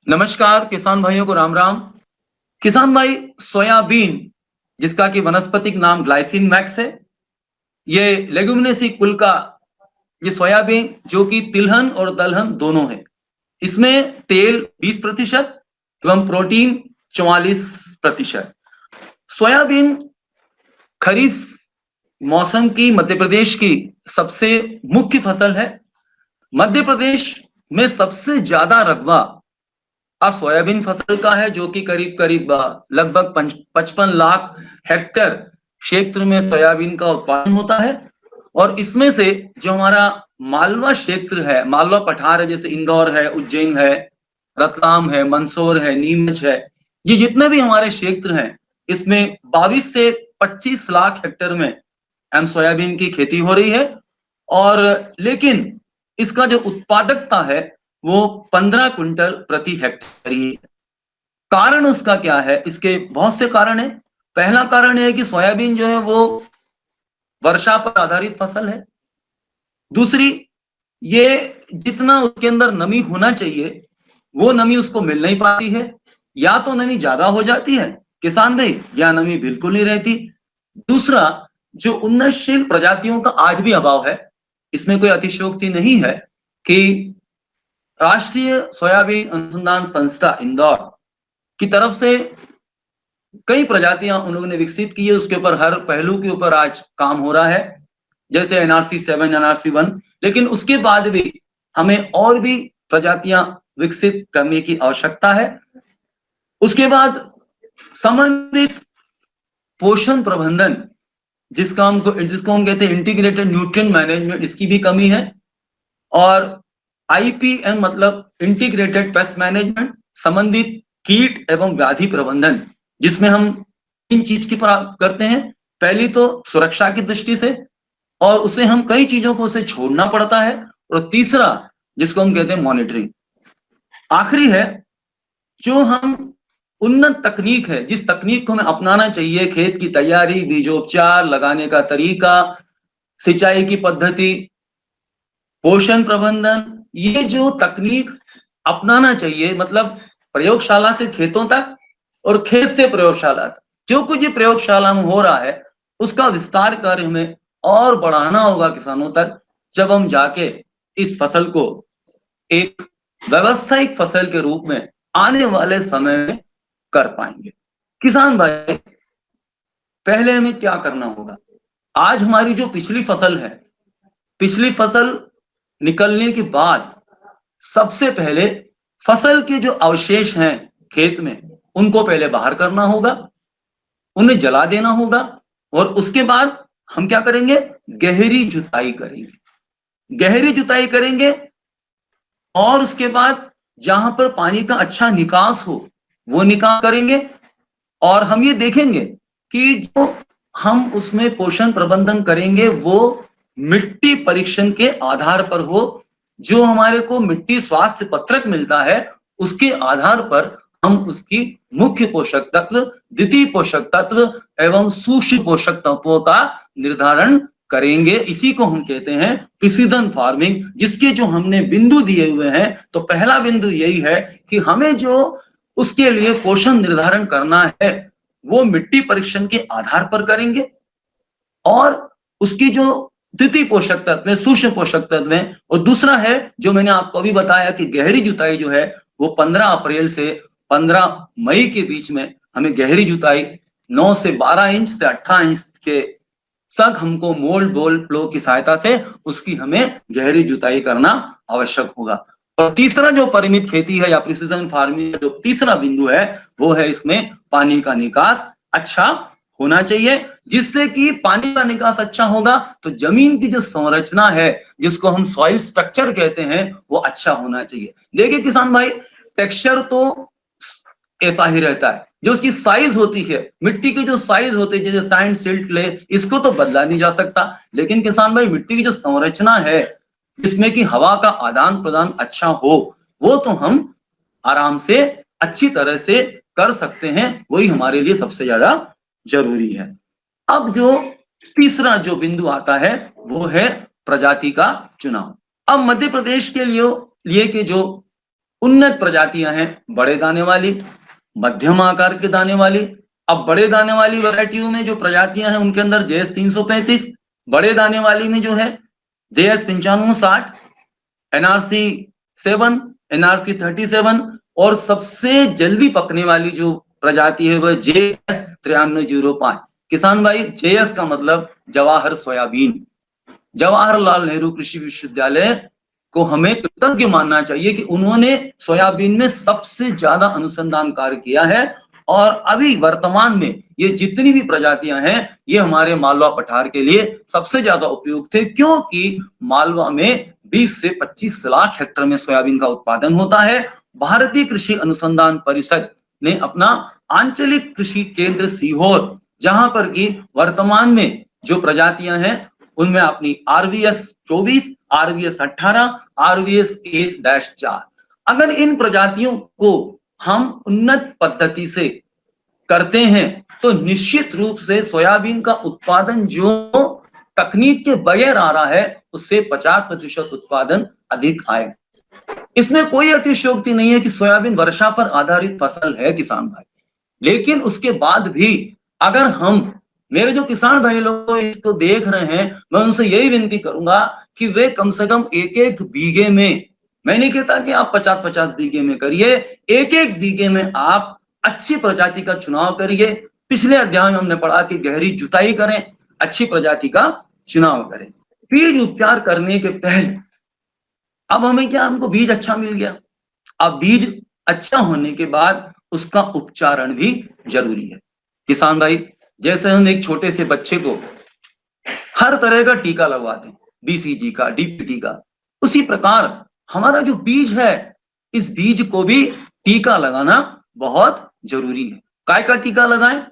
नमस्कार किसान भाइयों को राम राम। किसान भाई, सोयाबीन जिसका कि वानस्पतिक नाम ग्लाइसिन मैक्स है, ये लेग्यूमिनेसी कुल का ये सोयाबीन जो कि तिलहन और दलहन दोनों है। इसमें तेल 20% एवं प्रोटीन 44%। सोयाबीन खरीफ मौसम की मध्य प्रदेश की सबसे मुख्य फसल है। मध्य प्रदेश में सबसे ज्यादा रकबा सोयाबीन फसल का है, जो कि करीब करीब लगभग 55 लाख हेक्टेयर क्षेत्र में सोयाबीन का उत्पादन होता है। और इसमें से जो हमारा मालवा क्षेत्र है, मालवा पठार है, जैसे इंदौर है, उज्जैन है, रतलाम है, मंदसौर है, नीमच है, ये जितने भी हमारे क्षेत्र हैं, इसमें 22 से 25 लाख हेक्टेयर में सोयाबीन की खेती हो रही है। और लेकिन इसका जो उत्पादकता है वो 15 क्विंटल प्रति हेक्टेयर ही है। कारण उसका क्या है? इसके बहुत से कारण है। पहला कारण यह है कि सोयाबीन जो है वो वर्षा पर आधारित फसल है। दूसरी, ये जितना उसके अंदर नमी होना चाहिए वो नमी उसको मिल नहीं पाती है। या तो नमी ज्यादा हो जाती है किसान भाई, या नमी बिल्कुल नहीं रहती। दूसरा, जो उन्नतशील प्रजातियों का आज भी अभाव है। इसमें कोई अतिशयोक्ति नहीं है कि राष्ट्रीय सोयाबीन अनुसंधान संस्था इंदौर की तरफ से कई प्रजातियां उन लोगों ने विकसित की है। उसके ऊपर हर पहलू के ऊपर आज काम हो रहा है, जैसे एनआरसी 7, एनआरसी 1। लेकिन उसके बाद भी हमें और भी प्रजातियां विकसित करने की आवश्यकता है। उसके बाद समन्वित पोषण प्रबंधन, जिसको हम कहते हैं इंटीग्रेटेड न्यूट्रिएंट मैनेजमेंट, इसकी भी कमी है। और आईपीएम मतलब इंटीग्रेटेड पेस्ट मैनेजमेंट, संबंधित कीट एवं व्याधि प्रबंधन, जिसमें हम तीन चीज की करते हैं। पहली तो सुरक्षा की दृष्टि से, और उसे हम कई चीजों को उसे छोड़ना पड़ता है। और तीसरा, जिसको हम कहते हैं मॉनिटरिंग। आखिरी है जो हम उन्नत तकनीक है, जिस तकनीक को हमें अपनाना चाहिए, खेत की तैयारी, बीजोपचार, लगाने का तरीका, सिंचाई की पद्धति, पोषण प्रबंधन, ये जो तकनीक अपनाना चाहिए, मतलब प्रयोगशाला से खेतों तक और खेत से प्रयोगशाला तक, जो कुछ ये प्रयोगशाला में हो रहा है उसका विस्तार कार्य हमें और बढ़ाना होगा किसानों तक, जब हम जाके इस फसल को एक व्यवसायिक फसल के रूप में आने वाले समय में कर पाएंगे। किसान भाई, पहले हमें क्या करना होगा? आज हमारी जो पिछली फसल है, पिछली फसल निकलने के बाद सबसे पहले फसल के जो अवशेष हैं खेत में, उनको पहले बाहर करना होगा, उन्हें जला देना होगा। और उसके बाद हम क्या करेंगे? गहरी जुताई करेंगे। गहरी जुताई करेंगे और उसके बाद जहां पर पानी का अच्छा निकास हो वो निकास करेंगे। और हम ये देखेंगे कि जो हम उसमें पोषण प्रबंधन करेंगे वो मिट्टी परीक्षण के आधार पर हो। जो हमारे को मिट्टी स्वास्थ्य पत्रक मिलता है उसके आधार पर हम उसकी मुख्य पोषक तत्व, द्वितीय पोषक तत्व एवं सूक्ष्म पोषक तत्वों का निर्धारण करेंगे। इसी को हम कहते हैं प्रिसीजन फार्मिंग, जिसके जो हमने बिंदु दिए हुए हैं। तो पहला बिंदु यही है कि हमें जो उसके लिए पोषण निर्धारण करना है वो मिट्टी परीक्षण के आधार पर करेंगे। और उसकी जो द्वितीय पोषक तत्व है, सूक्ष्म पोषक तत्व है। और दूसरा है जो मैंने आपको अभी बताया कि गहरी जुताई जो है वो 15 अप्रैल से 15 मई के बीच में हमें गहरी जुताई 9 से 12 इंच से 18 इंच के तक हमको मोल्ड बोल फ्लो की सहायता से उसकी हमें गहरी जुताई करना आवश्यक होगा। और तीसरा जो परिमित खेती है या प्रिसीजन फार्मिंग का जो तीसरा बिंदु है वो है इसमें पानी का निकास अच्छा होना चाहिए। जिससे कि पानी का निकास अच्छा होगा तो जमीन की जो संरचना है, जिसको हम सॉइल स्ट्रक्चर कहते हैं, वो अच्छा होना चाहिए। देखिए किसान भाई, टेक्सचर तो ऐसा ही रहता है, जो उसकी साइज होती है, मिट्टी की जो साइज होती है, जैसे सैंड, सिल्ट, क्ले, इसको तो बदला नहीं जा सकता। लेकिन किसान भाई, मिट्टी की जो संरचना है जिसमें कि हवा का आदान प्रदान अच्छा हो, वो तो हम आराम से अच्छी तरह से कर सकते हैं। वही हमारे लिए सबसे ज्यादा जरूरी है। अब जो तीसरा जो बिंदु आता है वो है प्रजाति का चुनाव। अब मध्य प्रदेश के लिए के जो उन्नत प्रजातियां हैं बड़े दाने वाली, मध्यम आकार के दाने वाली। अब बड़े दाने वाली वैरायटियों में जो प्रजातियां हैं उनके अंदर JS 335, बड़े दाने वाली में जो है JS 9560, NRC 7, NRC 37 और सबसे जल्दी पकने वाली जो प्रजाति है वह JS 9305। किसान भाई, JS का मतलब जवाहर सोयाबीन। जवाहरलाल नेहरू कृषि विश्वविद्यालय को हमें कृतज्ञ मानना चाहिए कि उन्होंने सोयाबीन में सबसे ज्यादा अनुसंधान कार्य किया है और अभी वर्तमान में ये जितनी भी प्रजातियां हैं ये हमारे मालवा पठार के लिए सबसे ज्यादा उपयुक्त थे, क्योंकि मालवा में 20 से 25 लाख हेक्टेयर में सोयाबीन का उत्पादन होता है। भारतीय कृषि अनुसंधान परिषद ने अपना आंचलिक कृषि केंद्र सीहोर, जहां पर की वर्तमान में जो प्रजातियां हैं उनमें अपनी RVS 24, RVS 18, RVS 1-4, अगर इन प्रजातियों को हम उन्नत पद्धति से करते हैं तो निश्चित रूप से सोयाबीन का उत्पादन जो तकनीक के बगैर आ रहा है उससे 50% उत्पादन अधिक आएगा। इसमें कोई अतिशयोक्ति नहीं है कि सोयाबीन वर्षा पर आधारित फसल है किसान भाई, लेकिन उसके बाद भी अगर हम, मेरे जो किसान भाई लोग इसको देख रहे हैं, मैं उनसे यही विनती करूंगा कि वे कम से कम एक एक बीघे में, मैं नहीं कहता कि आप 50-50 बीघे में करिए, एक एक बीघे में आप अच्छी प्रजाति का चुनाव करिए। पिछले अध्याय में हमने पढ़ा कि गहरी जुताई करें, अच्छी प्रजाति का चुनाव करें। बीज उपचार करने के पहले अब हमें क्या, हमको बीज अच्छा मिल गया, अब बीज अच्छा होने के बाद उसका उपचारण भी जरूरी है। किसान भाई, जैसे हम एक छोटे से बच्चे को हर तरह का टीका लगवाते हैं, BCG का, DPT का, उसी प्रकार हमारा जो बीज है इस बीज को भी टीका लगाना बहुत जरूरी है। काय का टीका लगाएं?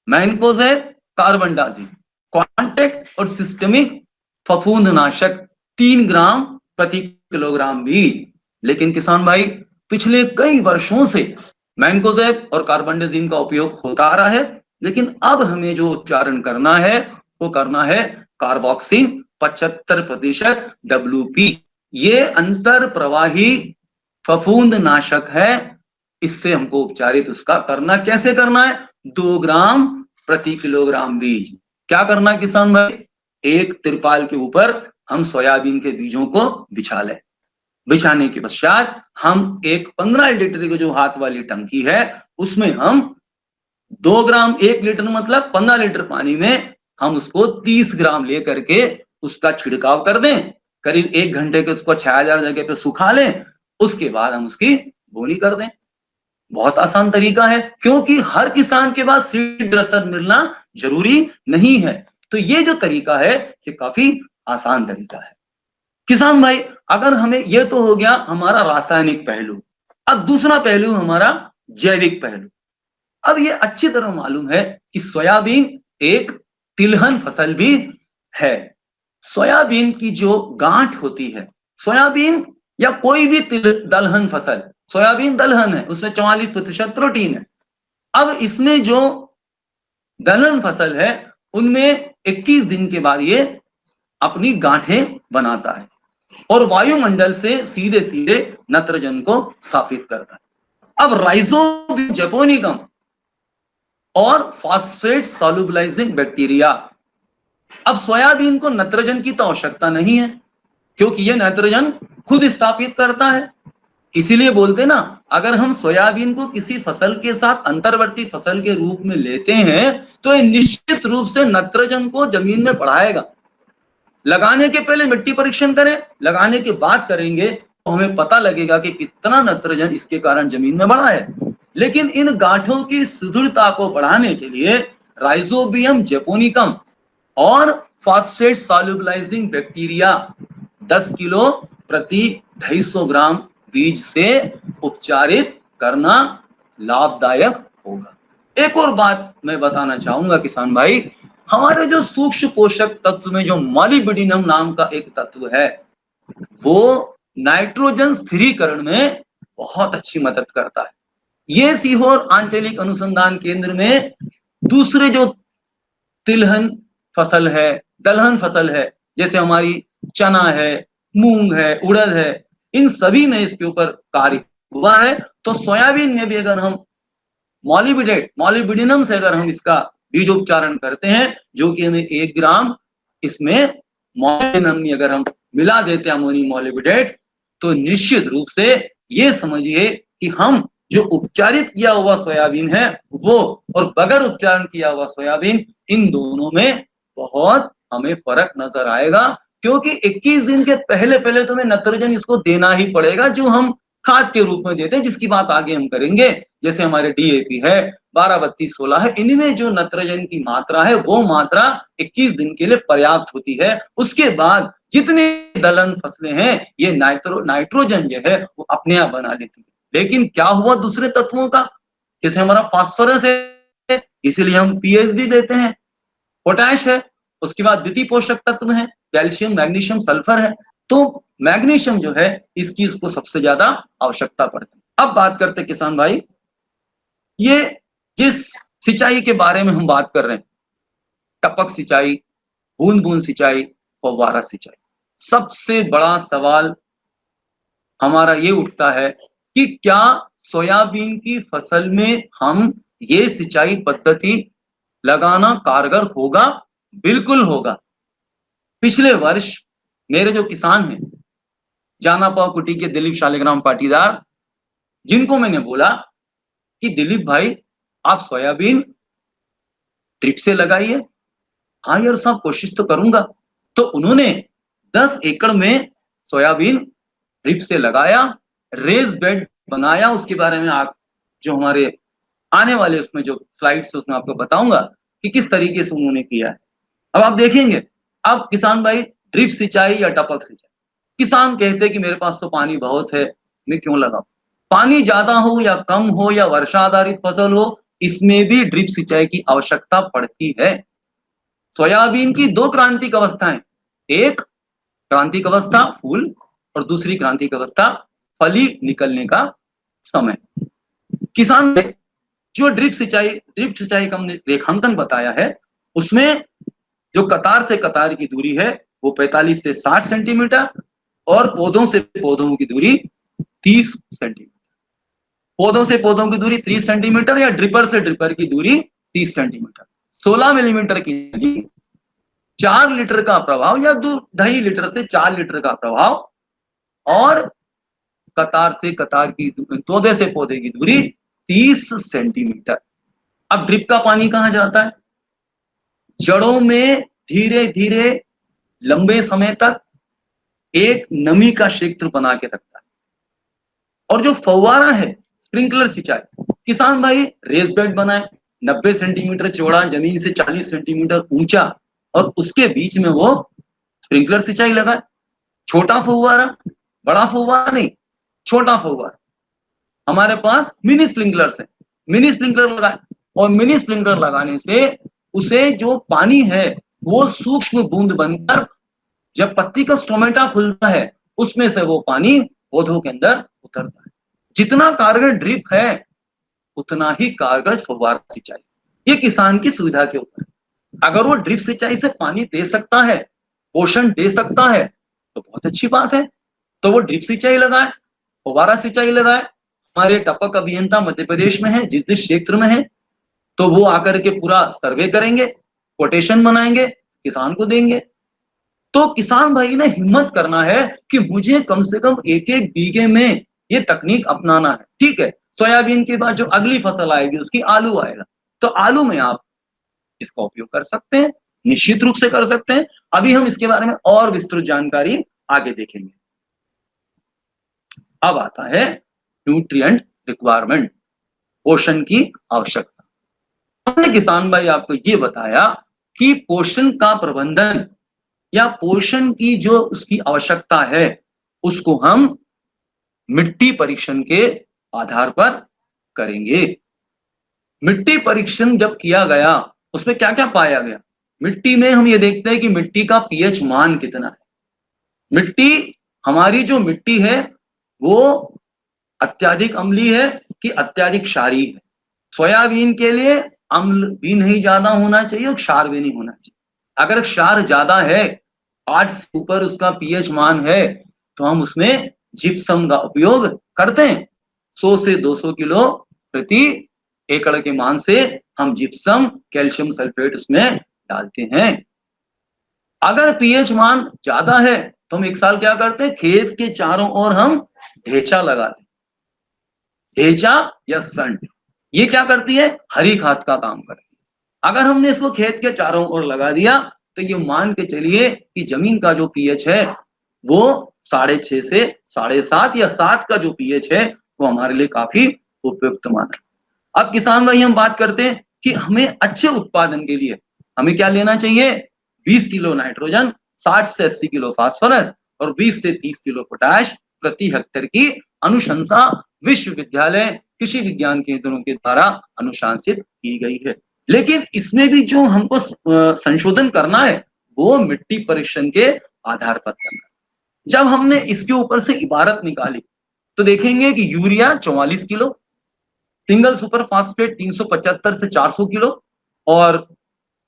मैनकोजेब, कार्बनडाजिम, कॉन्टैक्ट और सिस्टमिक फफूंदनाशक 3 ग्राम प्रति किलोग्राम बीज। लेकिन किसान भाई, पिछले कई वर्षों से मैनकोजेब और कार्बनडाजिम का उपयोग होता आ रहा है, लेकिन अब हमें जो उच्चारण करना है वो करना है कार्बोक्सिन 75% WP। ये अंतर प्रवाही फफूंदनाशक है, इससे हमको उपचारित उसका करना, कैसे करना है? 2 ग्राम प्रति किलोग्राम बीज। क्या करना है किसान भाई? एक तिरपाल के ऊपर हम सोयाबीन के बीजों को बिछा लें। बिछाने के पश्चात हम एक 15 लीटर की जो हाथ वाली टंकी है उसमें हम 2 ग्राम, 1 लीटर मतलब 15 लीटर पानी में हम उसको 30 ग्राम लेकर के उसका छिड़काव कर दें। करीब 1 घंटे के उसको छायादार जगह पे सुखा लें, उसके बाद हम उसकी बोनी कर दें। बहुत आसान तरीका है, क्योंकि हर किसान के पास सीड ड्रेसर मिलना जरूरी नहीं है। तो ये जो तरीका है ये काफी आसान तरीका है। किसान भाई, अगर हमें, ये तो हो गया हमारा रासायनिक पहलू, अब दूसरा पहलू हमारा जैविक पहलू। अब ये अच्छी तरह मालूम है कि सोयाबीन एक तिलहन फसल भी है। सोयाबीन की जो गांठ होती है, सोयाबीन या कोई भी दलहन फसल, सोयाबीन दलहन है, उसमें 44% प्रोटीन है। अब इसमें जो दलहन फसल है उनमें 21 दिन के बाद ये अपनी गांठें बनाता है और वायुमंडल से सीधे सीधे नत्रजन को स्थापित करता है। अब राइजोबियम जैपोनिकम और फॉस्फेट सॉल्युबलाइजिंग बैक्टीरिया, अब सोयाबीन को नत्रजन की तो आवश्यकता नहीं है क्योंकि यह नत्रजन खुद स्थापित करता है। इसीलिए बोलते ना, अगर हम सोयाबीन को किसी फसल के साथ अंतर्वर्ती फसल के रूप में लेते हैं तो ये निश्चित रूप से नत्रजन को जमीन में बढ़ाएगा। लगाने के पहले मिट्टी परीक्षण करें, लगाने के बाद करेंगे तो हमें पता लगेगा कि कितना नत्रजन इसके कारण जमीन में बढ़ा है। लेकिन इन गांठों की सुदृढ़ता को बढ़ाने के लिए राइजोबियम जैपोनिकम और फॉस्फेट सॉल्युबलाइजिंग बैक्टीरिया 10 किलो प्रति 250 ग्राम बीज से उपचारित करना लाभदायक होगा। एक और बात मैं बताना चाहूंगा किसान भाई, हमारे जो सूक्ष्म पोषक तत्व में जो मॉलिब्डेनम नाम का एक तत्व है वो नाइट्रोजन स्थिरीकरण में बहुत अच्छी मदद करता है। ये सीहोर आंचलिक अनुसंधान केंद्र में दूसरे जो तिलहन फसल है, दलहन फसल है, जैसे हमारी चना है, मूंग है, उड़द है, इन सभी में इसके ऊपर कार्य हुआ है, तो सोयाबीन में भी अगर हम मॉलिब्डिनम से अगर हम इसका बीज उपचारण करते हैं, जो कि हमें 1 ग्राम इसमें मॉलिब्डिनम में अगर हम मिला देते हैं अमोनियम मॉलिब्डेट, तो निश्चित रूप से ये समझिए कि हम जो उपचारित किया हुआ सोयाबीन है वो और बगैर उपचारण किया हुआ सोयाबीन, इन दोनों में बहुत हमें फर्क नजर आएगा, क्योंकि 21 दिन के पहले पहले तो हमें नाइट्रोजन इसको देना ही पड़ेगा, जो हम खाद के रूप में देते हैं, जिसकी बात आगे हम करेंगे। जैसे हमारे डीएपी है, 12-32-16 है, इनमें जो नाइट्रोजन की मात्रा है वो मात्रा 21 दिन के लिए पर्याप्त होती है। उसके बाद जितने दलहन फसलें हैं ये नाइट्रोजन जो है वो अपने आप बना लेती है। लेकिन क्या हुआ दूसरे तत्वों का, जैसे हमारा फास्फोरस है, इसीलिए हम पीएच भी देते हैं, पोटैश है, उसके बाद द्वितीय पोषक तत्व है, कैल्शियम, मैग्नीशियम, सल्फर है। तो मैग्नीशियम जो है इसकी इसको सबसे ज्यादा आवश्यकता पड़ती है। अब बात करते किसान भाई, ये जिस सिंचाई के बारे में हम बात कर रहे हैं, टपक सिंचाई, बूंद बूंद सिंचाई, फव्वारा सिंचाई, सबसे बड़ा सवाल हमारा ये उठता है कि क्या सोयाबीन की फसल में हम ये सिंचाई पद्धति लगाना कारगर होगा? बिल्कुल होगा। पिछले वर्ष मेरे जो किसान हैं, जाना पाव कुटी के दिलीप शालिग्राम पाटीदार, जिनको मैंने बोला कि दिलीप भाई आप सोयाबीन ड्रिप से लगाइए। हाँ यार साहब, कोशिश तो करूंगा। तो उन्होंने 10 एकड़ में सोयाबीन ड्रिप से लगाया, रेज बेड बनाया। उसके बारे में आप जो हमारे आने वाले उसमें जो स्लाइड्स उसमें आपको बताऊंगा कि किस तरीके से उन्होंने किया है। अब आप देखेंगे, अब किसान भाई ड्रिप सिंचाई या टपक सिंचाई, किसान कहते हैं कि मेरे पास तो पानी बहुत है, मैं क्यों लगाऊं? पानी ज्यादा हो या कम हो या वर्षा आधारित फसल हो, इसमें भी ड्रिप सिंचाई की आवश्यकता पड़ती है। सोयाबीन की 2 क्रांतिक अवस्थाएं, एक क्रांतिक अवस्था फूल और दूसरी क्रांतिक अवस्था फली निकलने का समय। किसान ने जो ड्रिप सिंचाई का हमने रेखांकन बताया है, उसमें जो कतार से कतार की दूरी है वो 45 से 60 सेंटीमीटर और पौधों से पौधों की दूरी 30 सेंटीमीटर। पौधों से पौधों की दूरी 30 सेंटीमीटर या ड्रिपर से ड्रिपर की दूरी 30 सेंटीमीटर। 16 मिलीमीटर की 4 लीटर का प्रभाव या 2.5 लीटर से 4 लीटर का प्रभाव, और कतार से कतार की पौधे से पौधे की दूरी 30 सेंटीमीटर। अब ड्रिप का पानी कहां जाता है? जड़ों में धीरे धीरे लंबे समय तक एक नमी का क्षेत्र बना के रखता है। और जो फव्वारा है, स्प्रिंकलर सिंचाई, किसान भाई रेस बेड बनाए, 90 सेंटीमीटर चौड़ा, जमीन से 40 सेंटीमीटर ऊंचा, और उसके बीच में वो स्प्रिंकलर सिंचाई लगाए। छोटा फव्वारा, बड़ा फव्वारा नहीं, छोटा फव्वारा। हमारे पास मिनी स्प्रिंकलर है, मिनी स्प्रिंकलर लगाए, और मिनी स्प्रिंकलर लगाने से उसे जो पानी है वो सूक्ष्म बूंद बनकर जब पत्ती का स्टोमेटा खुलता है उसमें से वो पानी पौधों के अंदर उतरता है। जितना कारगर ड्रिप है उतना ही कारगर फव्वारा सिंचाई। ये किसान की सुविधा के ऊपर। अगर वो ड्रिप सिंचाई से पानी दे सकता है, पोषण दे सकता है, तो बहुत अच्छी बात है, तो वो ड्रिप सिंचाई लगाए, फव्वारा सिंचाई लगाए। हमारे टपक अभियंता मध्य प्रदेश में है, जिस क्षेत्र में है, तो वो आकर के पूरा सर्वे करेंगे, कोटेशन बनाएंगे, किसान को देंगे। तो किसान भाई ने हिम्मत करना है कि मुझे कम से कम एक एक बीघे में ये तकनीक अपनाना है। ठीक है, सोयाबीन के बाद जो अगली फसल आएगी उसकी आलू आएगा, तो आलू में आप इसका उपयोग कर सकते हैं, निश्चित रूप से कर सकते हैं। अभी हम इसके बारे में और विस्तृत जानकारी आगे देखेंगे। अब आता है न्यूट्रिएंट रिक्वायरमेंट, पोषण की आवश्यकता। हमने किसान भाई आपको ये बताया कि पोषण का प्रबंधन या पोषण की जो उसकी आवश्यकता है उसको हम मिट्टी परीक्षण के आधार पर करेंगे। मिट्टी परीक्षण जब किया गया उसमें क्या क्या पाया गया? मिट्टी में हम ये देखते हैं कि मिट्टी का पीएच मान कितना है। मिट्टी, हमारी जो मिट्टी है वो अत्यधिक अम्लीय है कि अत्यधिक क्षारीय है। सोयाबीन के लिए अम्ल भी नहीं ज्यादा होना चाहिए और क्षार भी नहीं होना चाहिए। अगर क्षार ज्यादा है, 8 से ऊपर उसका पीएच मान है, तो हम उसमें जिप्सम का उपयोग करते हैं। 100 से 200 किलो प्रति एकड़ के मान से हम जिप्सम कैल्शियम सल्फेट उसमें डालते हैं। अगर पीएच मान ज्यादा है तो हम एक साल क्या करते हैं, खेत के चारों ओर हम ढेंचा लगाते हैं। ढेंचा या संड ये क्या करती है, हरी खाद का काम करती है। अगर हमने इसको खेत के चारों ओर लगा दिया तो ये मान के चलिए कि जमीन का जो पीएच है वो 6.5 से 7.5 या 7 का जो पीएच है वो हमारे लिए काफी उपयुक्त माना। अब किसान भाई हम बात करते हैं कि हमें अच्छे उत्पादन के लिए हमें क्या लेना चाहिए, 20 किलो नाइट्रोजन, 60 से 80 किलो फास्फोरस और 20 से 30 किलो पोटाश प्रति हेक्टेयर की अनुशंसा विश्वविद्यालय कृषि विज्ञान केंद्रों के द्वारा अनुशंसित की गई है। लेकिन इसमें भी जो हमको संशोधन करना है वो मिट्टी परीक्षण के आधार पर करना। जब हमने इसके ऊपर से इबारत निकाली तो देखेंगे कि urea 44 kilo, single super phosphate 375 से 400 किलो और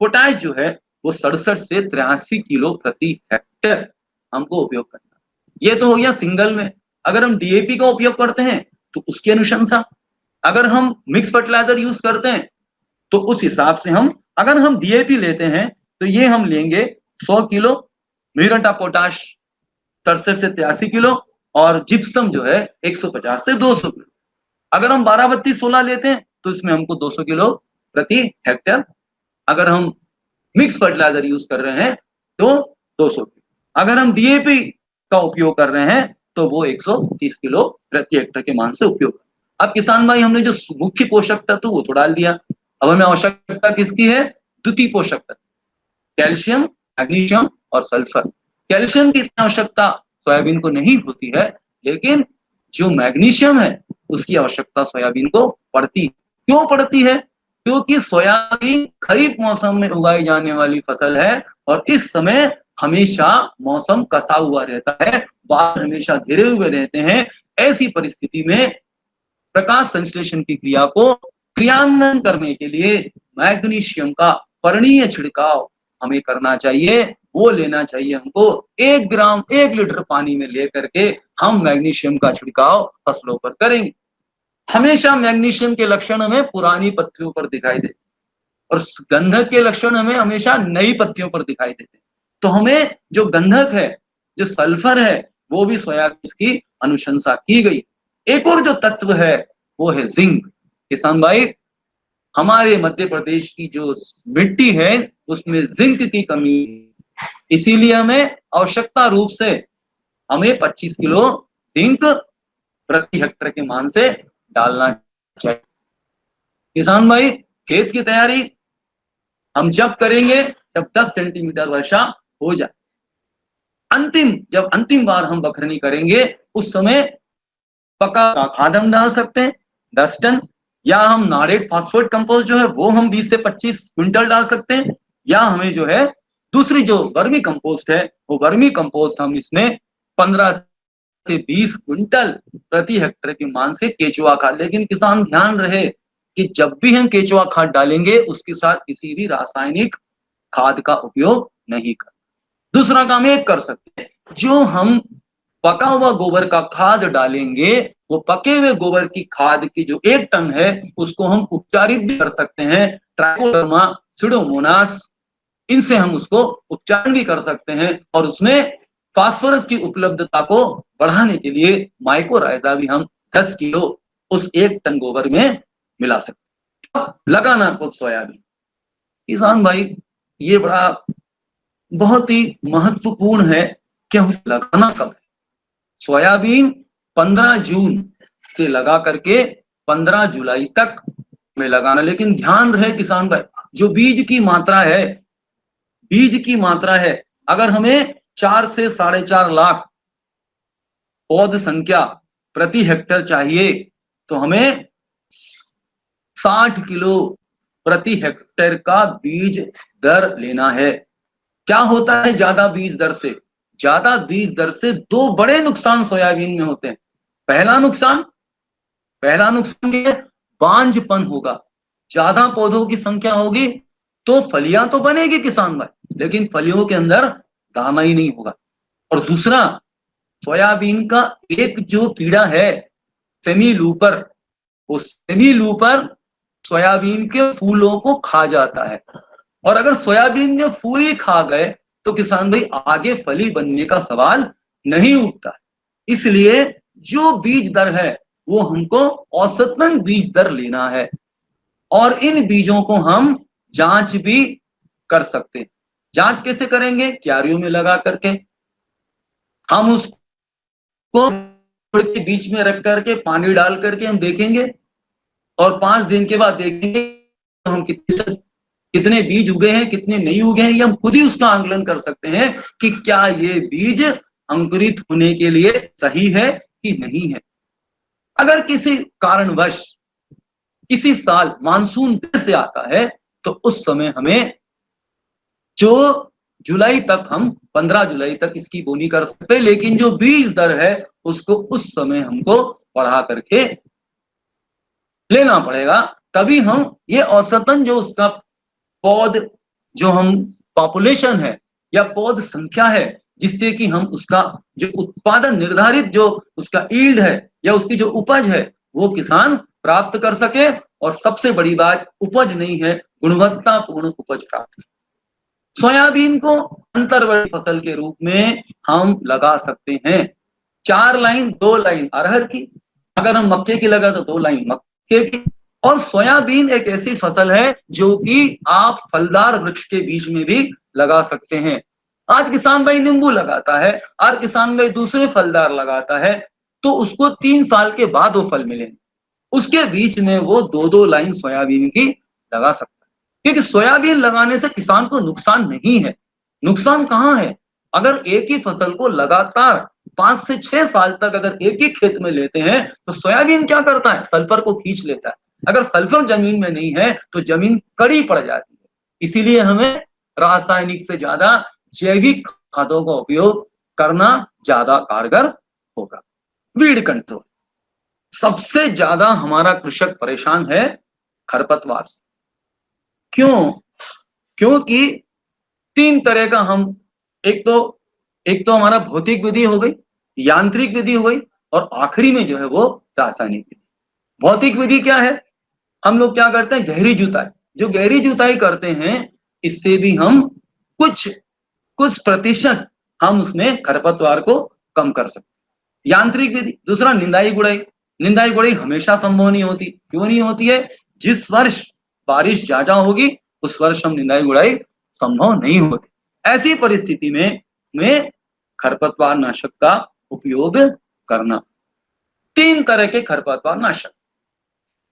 पोटाश जो है वो 67 से 83 किलो प्रति हेक्टेयर हमको उपयोग करना। ये तो हो गया सिंगल में। अगर हम डीएपी का उपयोग करते हैं तो उसकी अनुशंसा, अगर हम मिक्स फर्टिलाइजर यूज करते हैं तो उस हिसाब से हम, अगर हम डीएपी लेते हैं तो ये हम लेंगे 100 किलो, म्यूरेट ऑफ पोटाश 67 से 83 किलो और जिप्सम जो है 150 से 200 किलो। अगर हम 12-32-16 लेते हैं तो इसमें हमको 200 किलो प्रति हेक्टेयर, अगर हम मिक्स फर्टिलाइजर यूज कर रहे हैं तो 200 किलो, अगर हम डीएपी का उपयोग कर रहे हैं तो वो 130 किलो प्रति हेक्टेयर के मान से उपयोग। अब किसान भाई हमने जो मुख्य पोषक तत्व वो तो डाल दिया, अब हमें आवश्यकता किसकी है, द्वितीय पोषक तत्व कैल्शियम, मैग्नीशियम और सल्फर। कैल्शियम की इतनी आवश्यकता सोयाबीन को नहीं होती है, लेकिन जो मैग्नीशियम है उसकी आवश्यकता सोयाबीन को पड़ती। क्यों पड़ती है, क्योंकि सोयाबीन खरीफ मौसम में उगाई जाने वाली फसल है और इस समय हमेशा मौसम कसा हुआ रहता है, बादल हमेशा घिरे हुए रहते हैं। ऐसी परिस्थिति में प्रकाश संश्लेषण की क्रिया को क्रियान्वयन करने के लिए मैग्नीशियम का पर्णीय छिड़काव हमें करना चाहिए। वो लेना चाहिए हमको 1 ग्राम 1 लीटर पानी में लेकर के हम मैग्नीशियम का छिड़काव फसलों पर करेंगे। हमेशा मैग्नीशियम के लक्षण हमें पुरानी पत्तियों पर दिखाई देते और गंधक के लक्षण हमें हमेशा नई पत्तियों पर दिखाई देते। तो हमें जो गंधक है, जो सल्फर है, वो भी सोयाबीन की अनुशंसा की गई। एक और जो तत्व है वो है जिंक। किसान भाई हमारे मध्य प्रदेश की जो मिट्टी है उसमें जिंक की कमी, इसीलिए हमें आवश्यकता रूप से हमें 25 किलो जिंक प्रति हेक्टेयर के मान से डालना चाहिए। किसान भाई खेत की तैयारी हम जब करेंगे जब 10 सेंटीमीटर वर्षा हो जाए, जब अंतिम बार हम बखरनी करेंगे उस समय पका खाद हम डाल सकते हैं 10 टन, या हम नारेट फास्फेट कंपोस्ट जो है वो हम 20 से 25 क्विंटल डाल सकते हैं, या हमें जो है दूसरी जो वर्मी कंपोस्ट है वो वर्मी कंपोस्ट हम इसमें 15 से 20 क्विंटल प्रति हेक्टेयर के मान से केचुआ खाद। लेकिन किसान ध्यान रहे कि जब भी हम केचुआ खाद डालेंगे उसके साथ किसी भी रासायनिक खाद का उपयोग नहीं कर। दूसरा काम एक कर सकते हैं, जो हम पका हुआ गोबर का खाद डालेंगे वो पके हुए गोबर की खाद की जो 1 टन है उसको हम उपचारित भी कर सकते हैं, ट्राइकोडर्मा, सुडोमोनास, इनसे हम उसको उपचारण भी कर सकते हैं और उसमें फास्फोरस की उपलब्धता को बढ़ाने के लिए माइकोराइजा भी हम 10 किलो उस 1 टन गोबर में मिला सकते हैं। लगाना कब सोयाबीन, किसान भाई ये बहुत ही महत्वपूर्ण है कि हम लगाना कब है। सोयाबीन 15 जून से लगा करके 15 जुलाई तक में लगाना। लेकिन ध्यान रहे किसान भाई जो बीज की मात्रा है अगर हमें 4 से 4.5 लाख पौध संख्या प्रति हेक्टेयर चाहिए तो हमें 60 किलो प्रति हेक्टेयर का बीज दर लेना है। क्या होता है ज्यादा बीज दर से? ज्यादा बीज दर से 2 बड़े नुकसान सोयाबीन में होते हैं। पहला नुकसान ये बांझपन होगा। ज्यादा पौधों की संख्या होगी तो फलियां तो बनेगी किसान भाई, लेकिन फलियों के अंदर दाना ही नहीं होगा। और दूसरा सोयाबीन का एक जो कीड़ा है सेमी लूपर, वो सेमी लूपर सोयाबीन के फूलों को खा जाता है। और अगर सोयाबीन के फूल ही खा गए तो किसान भाई आगे फली बनने का सवाल नहीं उठता। इसलिए जो बीज दर है वो हमको औसतन बीज दर लेना है, और इन बीजों को हम जांच भी कर सकते हैं। जांच कैसे करेंगे? क्यारियों में लगा करके हम उसको के बीच में रख करके पानी डाल करके हम देखेंगे, और 5 दिन के बाद देखेंगे हम कितने बीज उगे हैं, कितने नहीं उगे हैं। ये हम खुद ही उसका आंकलन कर सकते हैं कि क्या ये बीज अंकुरित होने के लिए सही है कि नहीं है। अगर किसी कारणवश किसी साल मानसून देर से आता है तो उस समय हमें जो जुलाई तक, हम 15 जुलाई तक इसकी बोनी कर सकते हैं, लेकिन जो बीज दर है उसको उस समय हमको बढ़ा करके लेना पड़ेगा। तभी हम ये औसतन जो उसका पौध, जो हम पॉपुलेशन है या पौध संख्या है, जिससे कि हम उसका जो उत्पादन निर्धारित, जो उसका ईल्ड है या उसकी जो उपज है, वो किसान प्राप्त कर सके। और सबसे बड़ी बात उपज नहीं है, गुणवत्तापूर्ण उपज प्राप्त। सोयाबीन को अंतर्वर्ती फसल के रूप में हम लगा सकते हैं। 4 लाइन 2 लाइन अरहर की, अगर हम मक्के की लगा तो 2 लाइन मक्के की। और सोयाबीन एक ऐसी फसल है जो कि आप फलदार वृक्ष के बीच में भी लगा सकते हैं। आज किसान भाई नींबू लगाता है, और किसान भाई दूसरे फलदार लगाता है, तो उसको 3 साल के बाद वो फल मिलेंगे। उसके बीच में वो 2-2 लाइन सोयाबीन की लगा सकता है, क्योंकि सोयाबीन लगाने से किसान को नुकसान नहीं है। नुकसान कहाँ है? अगर एक ही फसल को लगातार 5 से 6 साल तक अगर एक ही खेत में लेते हैं तो सोयाबीन क्या करता है? सल्फर को खींच लेता है। अगर सल्फर जमीन में नहीं है तो जमीन कड़ी पड़ जाती है। इसीलिए हमें रासायनिक से ज्यादा जैविक खादों का उपयोग करना ज्यादा कारगर होगा। वीड कंट्रोल, सबसे ज्यादा हमारा कृषक परेशान है खरपतवार से। क्यों? क्योंकि 3 तरह का हम, एक तो हमारा भौतिक विधि हो गई, यांत्रिक विधि हो गई, और आखिरी में जो है वो रासायनिक विधि। भौतिक विधि क्या है? हम लोग क्या करते हैं? गहरी जुताई। जो गहरी जुताई करते हैं, इससे भी हम कुछ प्रतिशत हम उसमें खरपतवार को कम कर सकते हैं। यांत्रिक विधि। दूसरा निंदाई गुड़ाई। निंदाई गुड़ाई हमेशा संभव नहीं होती। क्यों नहीं होती है? जिस वर्ष बारिश ज्यादा होगी उस वर्ष हम निंदाई गुड़ाई संभव नहीं होती। ऐसी परिस्थिति में खरपतवार नाशक का उपयोग करना। 3 तरह के खरपतवार नाशक।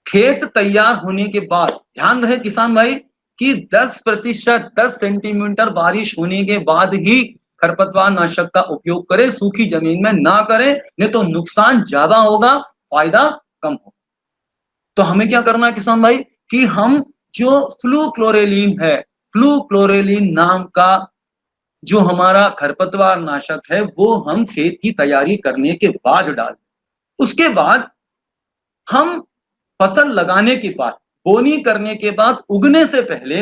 खेत तैयार होने के बाद ध्यान रहे किसान भाई कि 10% 10 सेंटीमीटर बारिश होने के बाद ही खरपतवार नाशक का उपयोग करें, सूखी जमीन में ना करें, नहीं तो नुकसान ज्यादा होगा, फायदा कम होगा। तो हमें क्या करना है किसान भाई कि हम जो फ्लूक्लोरेलिन है, फ्लूक्लोरेलिन नाम का जो हमारा खरपतवार नाशक है, वो हम खेत की तैयारी करने के बाद डालें। उसके बाद हम फसल लगाने के बाद, बोनी करने के बाद, उगने से पहले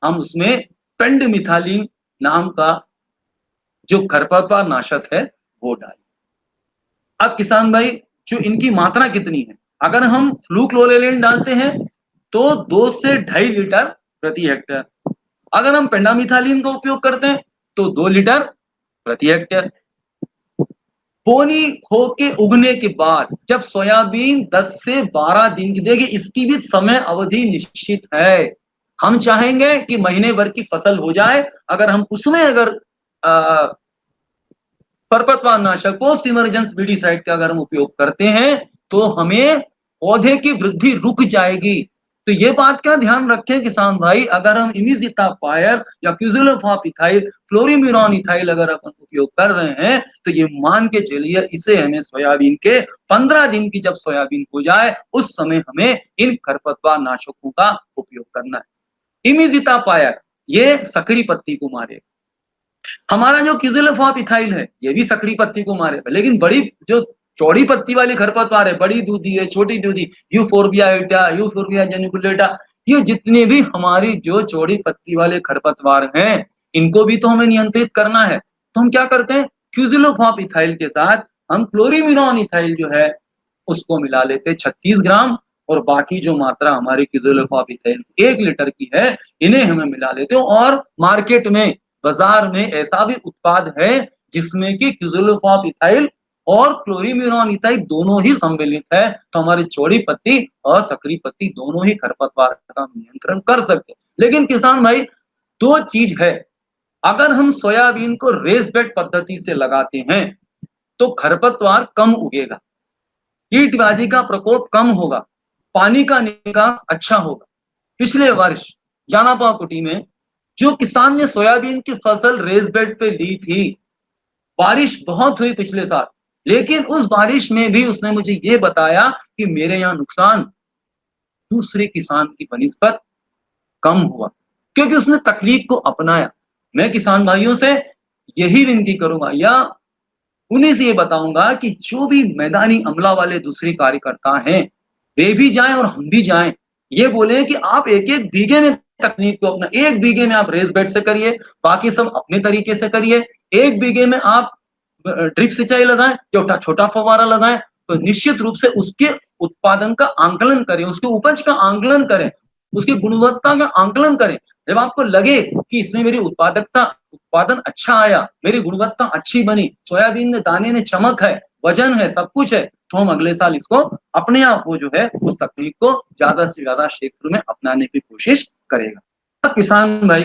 हम उसमें पेंडमिथालिन नाम का जो खरपतवार नाशक है वो डालें। अब किसान भाई जो इनकी मात्रा कितनी है? अगर हम फ्लूक्लोरेलिन डालते हैं तो 2 से 2.5 लीटर प्रति हेक्टेयर। अगर हम पेंडामिथालिन का उपयोग करते हैं तो 2 लीटर प्रति हेक्टेयर। बोनी होके उगने के बाद जब सोयाबीन 10 से 12 दिन की, देखिए इसकी भी समय अवधि निश्चित है। हम चाहेंगे कि महीने भर की फसल हो जाए। अगर हम उसमें अगर खरपतवार नाशक पोस्ट इमरजेंस वीडिसाइड का अगर हम उपयोग करते हैं तो हमें पौधे की वृद्धि रुक जाएगी। तो ये बात का ध्यान रखें किसान भाई, अगर हम इमिजिटापायर या क्विज़ुलोफॉप इथाइल, फ्लोरीम्यूरॉन इथाइल अगर अपन उपयोग कर रहे हैं तो ये मान के चलिए इसे हमें सोयाबीन के 15 दिन की जब सोयाबीन हो जाए उस समय हमें इन खरपतवार नाशकों का उपयोग करना है। इमिजिटापायर ये सकरी पत्ती को मारेगा। हमारा जो क्विज़ुलोफॉप इथाइल है ये भी सकरी पत्ती को मारेगा, लेकिन बड़ी जो चौड़ी पत्ती वाली खरपतवार है, बड़ी दूधी है, छोटी दूधी, यूफोर्बिया एटा, यूफोर्बिया जेनिकुलेटा, ये जितने भी हमारी जो चौड़ी पत्ती वाले खरपतवार हैं, इनको भी तो हमें नियंत्रित करना है। तो हम क्या करते हैं? क्विज़ुलोफॉप इथाइल के साथ हम क्लोरीमिनॉन इथाइल जो है उसको मिला लेते 36 ग्राम, और बाकी जो मात्रा हमारी क्विज़ोलोफॉस इथाइल 1 लीटर की है, इन्हें हमें मिला लेते हो। और मार्केट में, बाजार में ऐसा भी उत्पाद है जिसमें कि क्विज़ोलोफॉस इथाइल और क्लोरीम्यूरॉन इथाइल दोनों ही सम्मिलित है, तो हमारी चौड़ी पत्ती और सकरी पत्ती दोनों ही खरपतवार का नियंत्रण कर सकते हैं। लेकिन किसान भाई, 2 चीज है, अगर हम सोयाबीन को रेस बेड पद्धति से लगाते हैं तो खरपतवार कम उगेगा, कीटबाजी का प्रकोप कम होगा, पानी का निकास अच्छा होगा। पिछले वर्ष जानापा कुटी में जो किसान ने सोयाबीन की फसल रेस बेड पे ली थी, बारिश बहुत हुई पिछले साल, लेकिन उस बारिश में भी उसने मुझे ये बताया कि मेरे यहाँ नुकसान दूसरे किसान की बनिस्बत कम हुआ, क्योंकि उसने तकनीक को अपनाया। मैं किसान भाइयों से यही विनती करूंगा या उन्हीं से ये बताऊंगा कि जो भी मैदानी अमला वाले दूसरे कार्यकर्ता हैं, वे भी जाएं और हम भी जाएं, ये बोले कि आप एक एक बीघे में तकनीक को अपना, 1 बीघे में आप रेस बेड से करिए, बाकी सब अपने तरीके से करिए। 1 बीघे में आप ड्रिप सिंचाई लगाएं, छोटा छोटा फव्वारा लगाएं, तो निश्चित रूप से उसके उत्पादन का आंकलन करें, उसके उपज का आंकलन करें, उसकी गुणवत्ता का आंकलन करें। जब आपको लगे कि इसमें मेरी उत्पादन अच्छा आया, मेरी गुणवत्ता अच्छी बनी, सोयाबीन में दाने में चमक है, वजन है, सब कुछ है, तो हम अगले साल इसको अपने आप वो जो है उस तकनीक को ज्यादा से ज्यादा क्षेत्र में अपनाने की कोशिश करेगा। अब किसान भाई,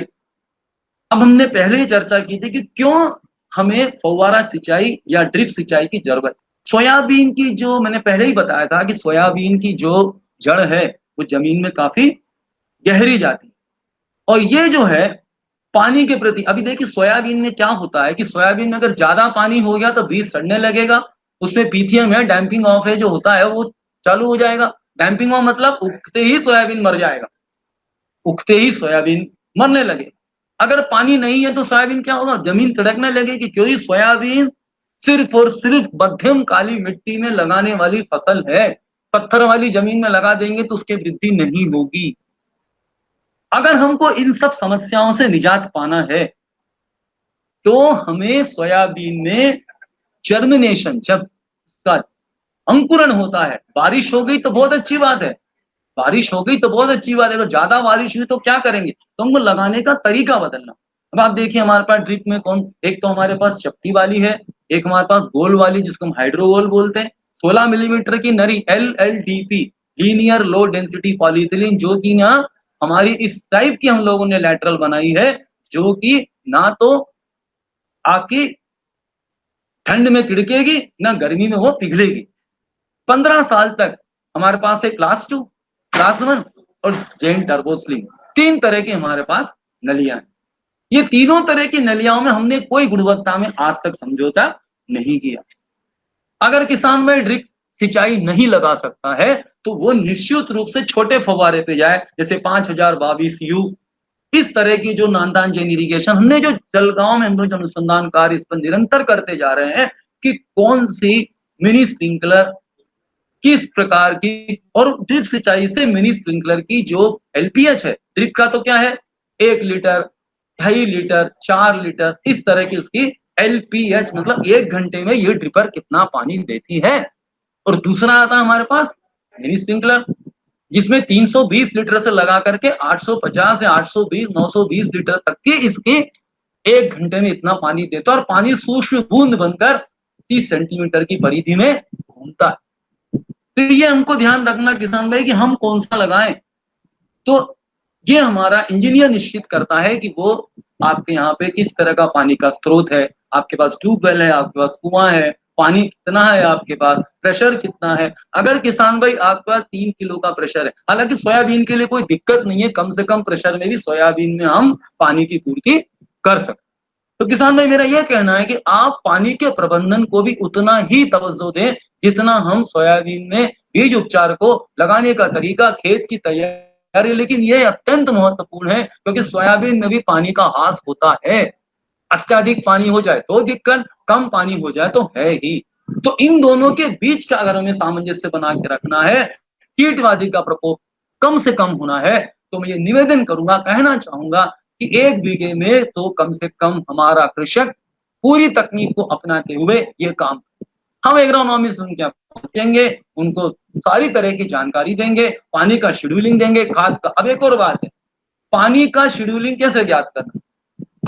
अब हमने पहले ही चर्चा की थी कि क्यों हमें फव्वारा सिंचाई या ड्रिप सिंचाई की जरूरत। सोयाबीन की जो मैंने पहले ही बताया था कि सोयाबीन की जो जड़ है वो जमीन में काफी गहरी जाती है, और ये जो है पानी के प्रति, अभी देखिए सोयाबीन में क्या होता है कि सोयाबीन में अगर ज्यादा पानी हो गया तो बीज सड़ने लगेगा, उसमें पीथियम है, डैम्पिंग ऑफ है जो होता है वो चालू हो जाएगा। डैम्पिंग ऑफ मतलब उगते ही सोयाबीन मर जाएगा, उगते ही सोयाबीन मरने लगे। अगर पानी नहीं है तो सोयाबीन क्या होगा, जमीन तिड़कने लगेगी, क्योंकि सोयाबीन सिर्फ और सिर्फ मध्यम काली मिट्टी में लगाने वाली फसल है। पत्थर वाली जमीन में लगा देंगे तो उसकी वृद्धि नहीं होगी। अगर हमको इन सब समस्याओं से निजात पाना है तो हमें सोयाबीन में जर्मिनेशन, जब का अंकुरण होता है, बारिश हो गई तो बहुत अच्छी बात है, बारिश हो गई तो बहुत अच्छी बात है, अगर ज्यादा बारिश हुई तो क्या करेंगे, तो हमको लगाने का तरीका बदलना। अब आप देखिए हमारे पास ड्रिप में कौन, एक तो हमारे पास चपटी वाली है, एक हमारे पास गोल वाली जिसको हम हाइड्रोगोल बोलते हैं, 16 मिलीमीटर की नरी LLDP, linear low density polyethylene, जो कि ना हमारी इस टाइप की हम लोगों ने लैटरल बनाई है, जो कि ना तो आपकी ठंड में तिड़केगी ना गर्मी में वो पिघलेगी। 15 साल तक हमारे पास है क्लास 2, क्लास 1 और जेन टर्बोस्लिंग, 3 तरह की हमारे पास नलियां हैं। ये तीनों तरह की नलियाओं में हमने कोई गुणवत्ता में आज तक समझौता नहीं किया। अगर किसान भाई ड्रिप सिंचाई नहीं लगा सकता है तो वो निश्चित रूप से छोटे फव्वारे पे जाए, जैसे 5022U, इस तरह की जो नांदान जेन इरिगेशन, हमने जो जलगांव में हम लोग अनुसंधान कार्य इस पर निरंतर करते जा रहे हैं कि कौन सी मिनी स्प्रिंकलर किस प्रकार की, और ड्रिप सिंचाई से मिनी स्प्रिंकलर की जो LPH है, ड्रिप का तो क्या है 1 लीटर, 2.5 लीटर, 4 लीटर, इस तरह की उसकी LPH, मतलब 1 घंटे में ये ड्रिपर कितना पानी देती है। और दूसरा आता है हमारे पास मिनी स्प्रिंकलर, जिसमें 320 लीटर से लगा करके 850 या 820, 920 लीटर तक की इसकी 1 घंटे में इतना पानी देता है, और पानी सूक्ष्म बूंद बनकर 30 सेंटीमीटर की परिधि में घूमता है। तो ये हमको ध्यान रखना किसान भाई कि हम कौन सा लगाएं, तो ये हमारा इंजीनियर निश्चित करता है कि वो आपके यहाँ पे किस तरह का पानी का स्रोत है, आपके पास ट्यूबवेल है, आपके पास कुआं है, पानी कितना है आपके पास, प्रेशर कितना है। अगर किसान भाई आपके पास 3 किलो का प्रेशर है, हालांकि सोयाबीन के लिए कोई दिक्कत नहीं है, कम से कम प्रेशर में भी सोयाबीन में हम पानी की पूर्ति कर सकते। तो किसान भाई मेरा यह कहना है कि आप पानी के प्रबंधन को भी उतना ही तवज्जो दें जितना हम सोयाबीन में बीज उपचार को लगाने का तरीका, खेत की तैयारी, लेकिन यह अत्यंत महत्वपूर्ण है क्योंकि सोयाबीन में भी पानी का हास होता है। अत्यधिक पानी हो जाए तो दिक्कत, कम पानी हो जाए तो है ही। तो इन दोनों के बीच का अगर हमें सामंजस्य बना के रखना है, कीटवादी का प्रकोप कम से कम होना है, तो मैं ये निवेदन करूंगा, कहना चाहूंगा कि 1 बीघे में तो कम से कम हमारा कृषक पूरी तकनीक को अपनाते हुए ये काम। हम एग्रोनॉमिस्ट उनके यहाँ पहुंचेंगे, उनको सारी तरह की जानकारी देंगे, पानी का शेड्यूलिंग देंगे, खाद का। अब एक और बात है, पानी का शेड्यूलिंग कैसे ज्ञात करना?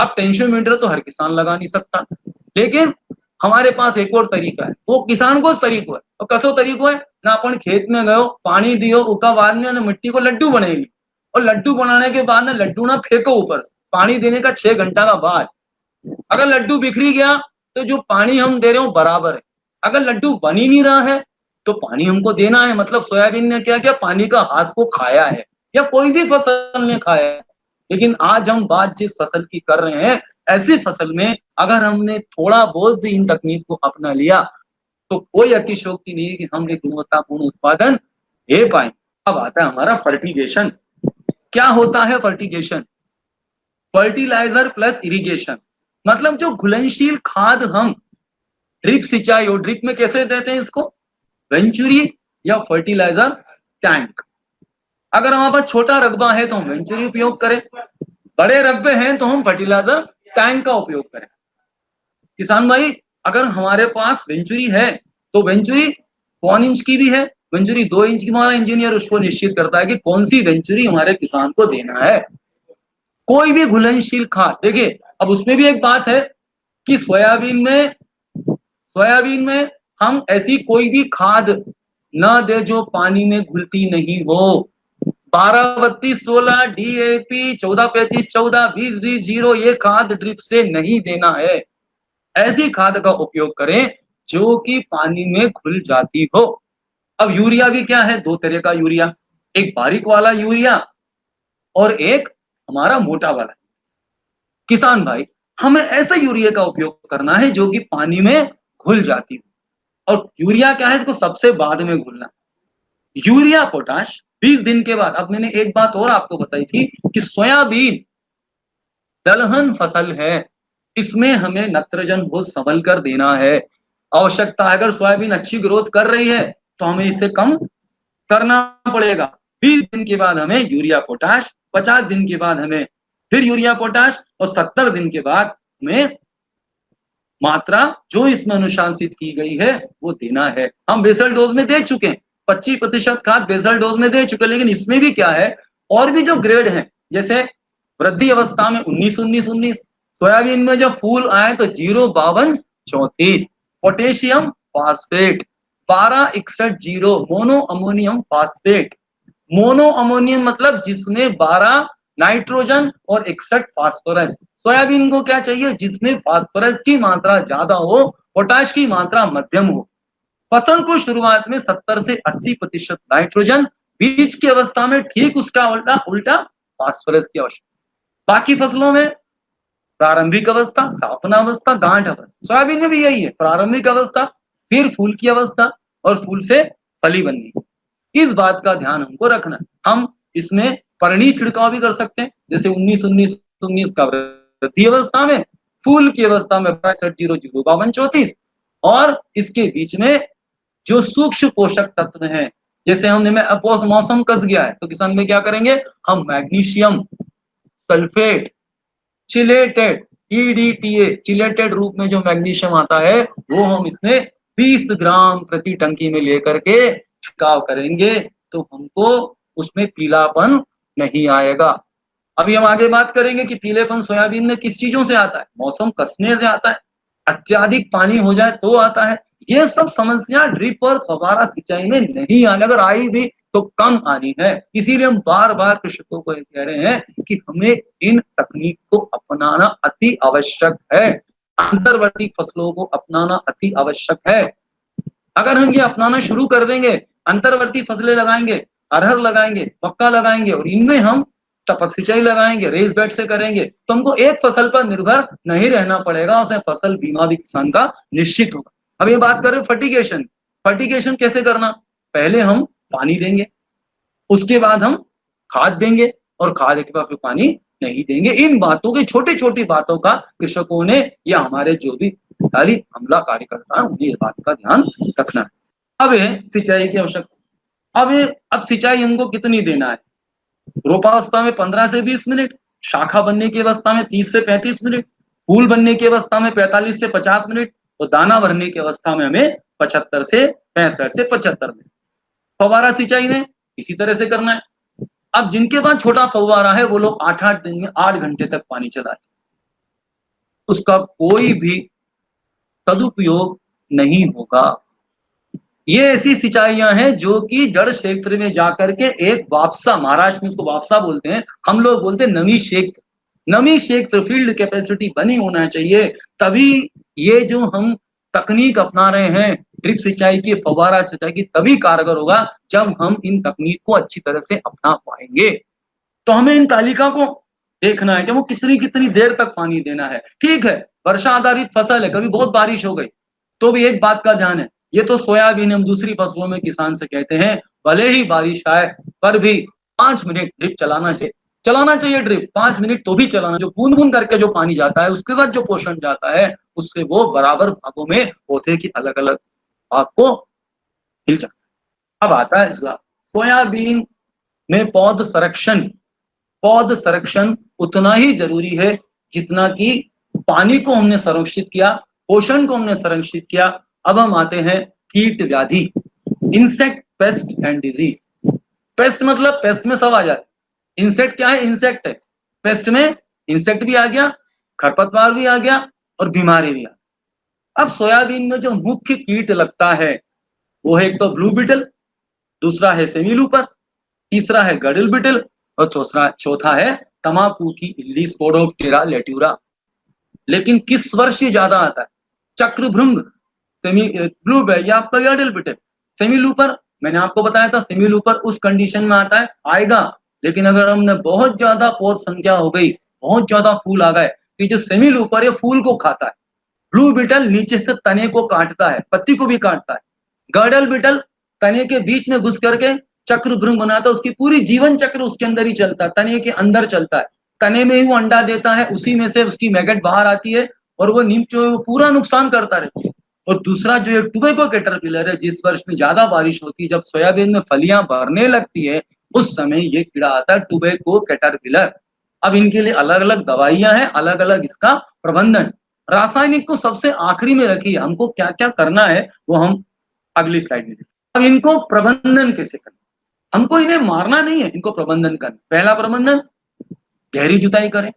अब टेंशियोमीटर तो हर किसान लगा नहीं सकता, लेकिन हमारे पास एक और तरीका है, वो किसान को तरीको है। और कसो तरीको है ना, अपन खेत में गयो, पानी दियो, उका बाद में ना मिट्टी को लड्डू बनेगी, और लड्डू बनाने के बाद ना लड्डू ना फेंको ऊपर से, पानी देने का 6 घंटा का बाद। अगर लड्डू बिखरी गया तो जो पानी हम दे रहे हो बराबर है। अगर लड्डू बन ही नहीं रहा है तो पानी हमको देना है। मतलब सोयाबीन ने क्या किया, पानी का हाथ को खाया है, या कोई भी फसल ने खाया है। लेकिन आज हम बात जिस फसल की कर रहे हैं, ऐसी फसल में अगर हमने थोड़ा बहुत भी इन तकनीक को अपना लिया तो कोई अतिशयोक्ति नहीं है कि हम एक गुणवत्तापूर्ण उत्पादन दे पाए। अब आता है हमारा फर्टिगेशन। क्या होता है फर्टिगेशन? फर्टिलाइजर प्लस इरिगेशन, मतलब जो घुलनशील खाद हम ड्रिप सिंचाई, और ड्रिप में कैसे देते हैं इसको, वेंचुरी या फर्टिलाइजर टैंक। अगर हमारे पास छोटा रकबा है तो हम वेंचुरी उपयोग करें, बड़े रकबे हैं तो हम फर्टिलाइजर टैंक का उपयोग करें। किसान भाई, अगर हमारे पास वेंचुरी है तो वेंचुरी कौन इंच की भी है, वेंचुरी 2 इंच की, हमारा इंजीनियर उसको निश्चित करता है कि कौन सी वेंचुरी हमारे किसान को देना है। कोई भी घुलनशील खाद, देखिए अब उसमें भी एक बात है कि सोयाबीन में हम ऐसी कोई भी खाद न दे जो पानी में घुलती नहीं हो। 12-32-16, DAP 14-35-14, 20-20-0, ये खाद ड्रिप से नहीं देना है। ऐसी खाद का उपयोग करें जो कि पानी में घुल जाती हो। अब यूरिया भी क्या है, 2 तरह का यूरिया, एक बारीक वाला यूरिया और एक हमारा मोटा वाला। किसान भाई, हमें ऐसे यूरिया का उपयोग करना है जो कि पानी में घुल जाती हो। और यूरिया क्या है, इसको सबसे बाद में घुलना। यूरिया पोटाश 20 दिन के बाद। अब मैंने एक बात और आपको बताई थी कि सोयाबीन दलहन फसल है, इसमें हमें नत्रजन बहुत संभल कर देना है। आवश्यकता है, अगर सोयाबीन अच्छी ग्रोथ कर रही है तो हमें इसे कम करना पड़ेगा। 20 दिन के बाद हमें यूरिया पोटाश, 50 दिन के बाद हमें फिर यूरिया पोटाश, और 70 दिन के बाद हमें मात्रा जो इसमें अनुशंसित की गई है वो देना है। हम बेसल डोज में दे चुके हैं, 25% खाद बेसल डोज में दे चुके हैं। लेकिन इसमें भी क्या है, और भी जो ग्रेड है, जैसे वृद्धि अवस्था में 19-19-19, सोयाबीन में जब फूल आए तो 0-52-34, potassium phosphate 12-61-0, mono ammonium phosphate. Mono ammonium मतलब जिसमें 12 नाइट्रोजन और 61 फास्फोरस। सोयाबीन को क्या चाहिए, जिसमें फास्फोरस की मात्रा ज्यादा हो, पोटाश की मात्रा मध्यम हो। फसल को शुरुआत में 70 से 80% नाइट्रोजन, बीज की अवस्था में ठीक उसका उल्टा फास्फोरस की आवश्यकता। बाकी फसलों में प्रारंभिक अवस्था, सापना अवस्था, गांठ अवस्था। सोयाबीन में भी यही है, प्रारंभिक अवस्था, फिर फूल की अवस्था, और फूल से फली बननी। इस बात का ध्यान हमको रखना। हम इसमें परिणीय छिड़काव भी कर सकते हैं, जैसे 19-19-19 का वृद्धि अवस्था में, फूल की अवस्था में 62-00-52-34, और इसके बीच में जो सूक्ष्म पोषक तत्व हैं, जैसे हमने में मौसम कस गया है तो किसान में क्या करेंगे, हम magnesium sulphate, chelated EDTA, chelated रूप में जो मैग्नीशियम आता है वो हम इसमें 20 ग्राम प्रति टंकी में लेकर के छिड़काव करेंगे, तो हमको उसमें पीलापन नहीं आएगा। अभी हम आगे बात करेंगे कि पीलेपन सोयाबीन में किस चीजों से आता है। मौसम कसने से आता है, अत्यधिक पानी हो जाए तो आता है। ये सब समस्या ड्रिप और फव्वारा सिंचाई में नहीं आने, अगर आई भी तो कम आनी है। इसीलिए हम बार बार कृषकों को कह रहे हैं कि हमें इन तकनीक को अपनाना अति आवश्यक है। अंतर्वर्ती फसलों को अपनाना अति आवश्यक है। अगर हम ये अपनाना शुरू कर देंगे, अंतर्वर्ती फसलें लगाएंगे, अरहर लगाएंगे, मक्का लगाएंगे, और इनमें हम टपक सिंचाई लगाएंगे, रेस बेड से करेंगे, तो हमको एक फसल पर निर्भर नहीं रहना पड़ेगा, उसमें फसल बीमा भी किसान का निश्चित होगा। अब ये बात करें फर्टिगेशन। फर्टिगेशन कैसे करना, पहले हम पानी देंगे, उसके बाद हम खाद देंगे, और खाद के बाद फिर पानी नहीं देंगे। इन बातों की, छोटी छोटी बातों का कृषकों ने या हमारे जो भी हमला कार्यकर्ता है उन्हें इस बात का ध्यान रखना है। अब सिंचाई की आवश्यकता। अब सिंचाई हमको कितनी देना है, रोपावस्था में 15 से 20 मिनट, शाखा बनने की अवस्था में 30 से 35 मिनट, फूल बनने की अवस्था में 45 से 50 मिनट, तो दाना भरने की अवस्था में हमें 65 से 75 में। फव्वारा सिंचाई में इसी तरह से करना है। अब जिनके पास छोटा फव्वारा है वो लोग 8-8 दिन में 8 घंटे तक पानी चलाते, उसका कोई भी सदुपयोग नहीं होगा। ये ऐसी सिंचाइयां हैं जो कि जड़ क्षेत्र में जाकर के एक वापसा, महाराष्ट्र में इसको वापसा बोलते हैं, हम लोग बोलते हैं नमी क्षेत्र। नमी क्षेत्र फील्ड कैपेसिटी बनी होना चाहिए, तभी ये जो हम तकनीक अपना रहे हैं ड्रिप सिंचाई की, फव्वारा सिंचाई की, तभी कारगर होगा जब हम इन तकनीक को अच्छी तरह से अपना पाएंगे। तो हमें इन तालिका को देखना है कि वो कितनी कितनी देर तक पानी देना है। ठीक है, वर्षा आधारित फसल है, कभी बहुत बारिश हो गई तो भी एक बात का ध्यान है, ये तो सोयाबीन हम दूसरी फसलों में किसान से कहते हैं, भले ही बारिश आए पर भी 5 मिनट ड्रिप चलाना चाहिए ड्रिप 5 मिनट तो भी चलाना। जो बूंद बूंद करके जो पानी जाता है उसके साथ जो पोषण जाता है उससे वो बराबर भागों में पौधे की अलग अलग भाग को हिल जाता है। अब आता है सोयाबीन में पौध संरक्षण उतना ही जरूरी है जितना कि पानी को हमने संरक्षित किया, पोषण को हमने संरक्षित किया। अब हम आते हैं कीट व्याधि, insect pest and disease. Paste मतलब पेस्ट में सब आ जाते, इंसेक्ट क्या है, इंसेक्ट है, पेस्ट में इंसेक्ट भी आ गया, खरपतवार भी आ गया और बीमारी भी आ गया। अब सोयाबीन में जो मुख्य कीट लगता है वो है एक तो ब्लू बीटल, दूसरा है सेमी लूपर, तीसरा है गडल बीटल और चौथा है तमाकू की इल्ली स्पोडोप्टेरा लेट्यूरा। लेकिन किस वर्ष ये ज्यादा आता है, चक्रभृंग, सेमी ब्लू या आपका गडल बीटल। सेमी लूपर मैंने आपको बताया था, सेमी लूपर उस कंडीशन में आता है, आएगा लेकिन अगर हमने बहुत ज्यादा पौध संख्या हो गई, बहुत ज्यादा फूल आ गए, तो जो सेमी लूपर है फूल को खाता है। ब्लू बीटल नीचे से तने को काटता है, पत्ती को भी काटता है। गडल बीटल तने के बीच में घुस करके चक्रभृंग बनाता है, उसकी पूरी जीवन चक्र उसके अंदर ही चलता है, तने के अंदर चलता है, तने में ही वो अंडा देता है, उसी में से उसकी मैगट बाहर आती है और वो नीम जो है वो पूरा नुकसान करता रहता है। और दूसरा जो है टुबैको कैटरपिलर है, जिस वर्ष में ज्यादा बारिश होती है, जब सोयाबीन में फलियां भरने लगती है, उस समय ये कीड़ा आता है, टुबैको कैटरपिलर। अब इनके लिए अलग अलग दवाइयां हैं, अलग अलग इसका प्रबंधन। रासायनिक को सबसे आखिरी में रखिए, हमको क्या क्या करना है वो हम अगली स्लाइड में देखें। अब इनको प्रबंधन कैसे करना, हमको इन्हें मारना नहीं है, इनको प्रबंधन करना। पहला प्रबंधन, गहरी जुताई करें।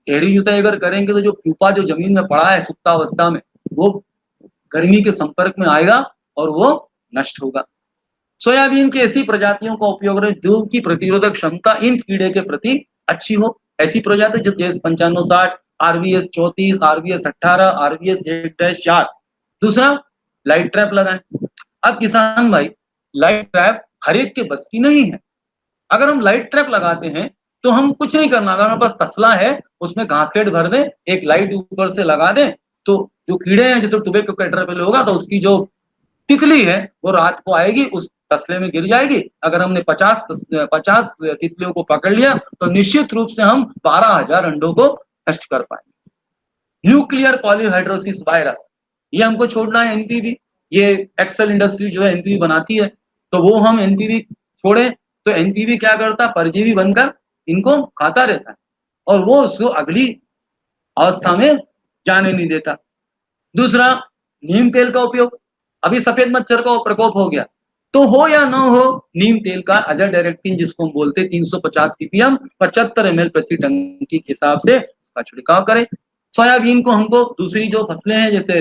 गहरी जुताई अगर करेंगे तो जो प्यूपा जो जमीन में पड़ा है सुप्तावस्था में, वो गर्मी के संपर्क में आएगा और वो नष्ट होगा। सोयाबीन की ऐसी प्रजातियों का उपयोग करें जो की प्रतिरोधक क्षमता इन कीड़े के प्रति अच्छी हो। ऐसी प्रजाति जो जैसे 9560, RVS 34, RVS 18, RVS 1-4। दूसरा, लाइट ट्रैप लगाएं। अब किसान भाई, लाइट ट्रैप हर एक के बस की नहीं है। अगर हम लाइट ट्रैप लगाते हैं तो हम कुछ नहीं करना, अगर हमारे पास तसला है उसमें घासलेट भर दें, एक लाइट ऊपर से लगा दें, तो जो कीड़े हैं जैसे टुबैको कैटरपिलर होगा तो उसकी जो तितली है वो रात को आएगी, उस तसले में गिर जाएगी। अगर हमने 50 तितलियों को पकड़ लिया तो निश्चित रूप से हम 12,000 अंडों को नष्ट कर पाएंगे। न्यूक्लियर पॉलीहाइड्रोसिस वायरस, ये हमको छोड़ना है, एनपीवी। ये एक्सेल इंडस्ट्री जो है एनपीवी बनाती है, तो वो हम एनपीवी छोड़े तो एनपीवी क्या करता, परजीवी बनकर इनको खाता रहता है और वो उसको अगली अवस्था में जाने नहीं देता। दूसरा, नीम तेल का उपयोग। अभी सफेद मच्छर का प्रकोप हो गया तो हो या ना हो, नीम तेल का अजाडायरेक्टिन जिसको हम बोलते हैं 350 ppm 75 ml प्रति टंकी के हिसाब से उसका छिड़काव करें। सोयाबीन को हमको दूसरी जो फसलें हैं जैसे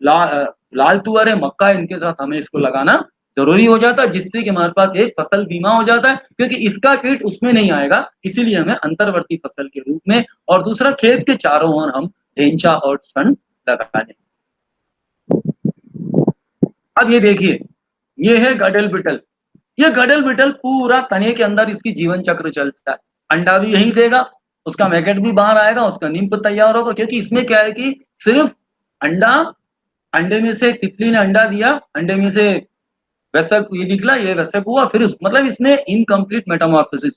लाल तुअर है, मक्का है, इनके साथ हमें इसको लगाना जरूरी हो जाता है, जिससे कि हमारे पास एक फसल बीमा हो जाता है, क्योंकि इसका कीट उसमें नहीं आएगा, इसीलिए हमें अंतर्वर्ती फसल के रूप में। और दूसरा, खेत के चारों ओर हम ढेंचा और सन लगा दें। अब ये देखिए, ये है गडल बीटल। ये गडल बीटल पूरा तने के अंदर इसकी जीवन चक्र चलता है, अंडा भी यही देगा, उसका मैगट भी बाहर आएगा, उसका नींब तैयार होगा। क्योंकि इसमें क्या है कि सिर्फ अंडा, अंडे में से तितली ने अंडा दिया, अंडे में से वैसक ये निकला, ये वैसक हुआ, फिर मतलब इसमें इनकम्प्लीट मेटामॉर्फोसिस।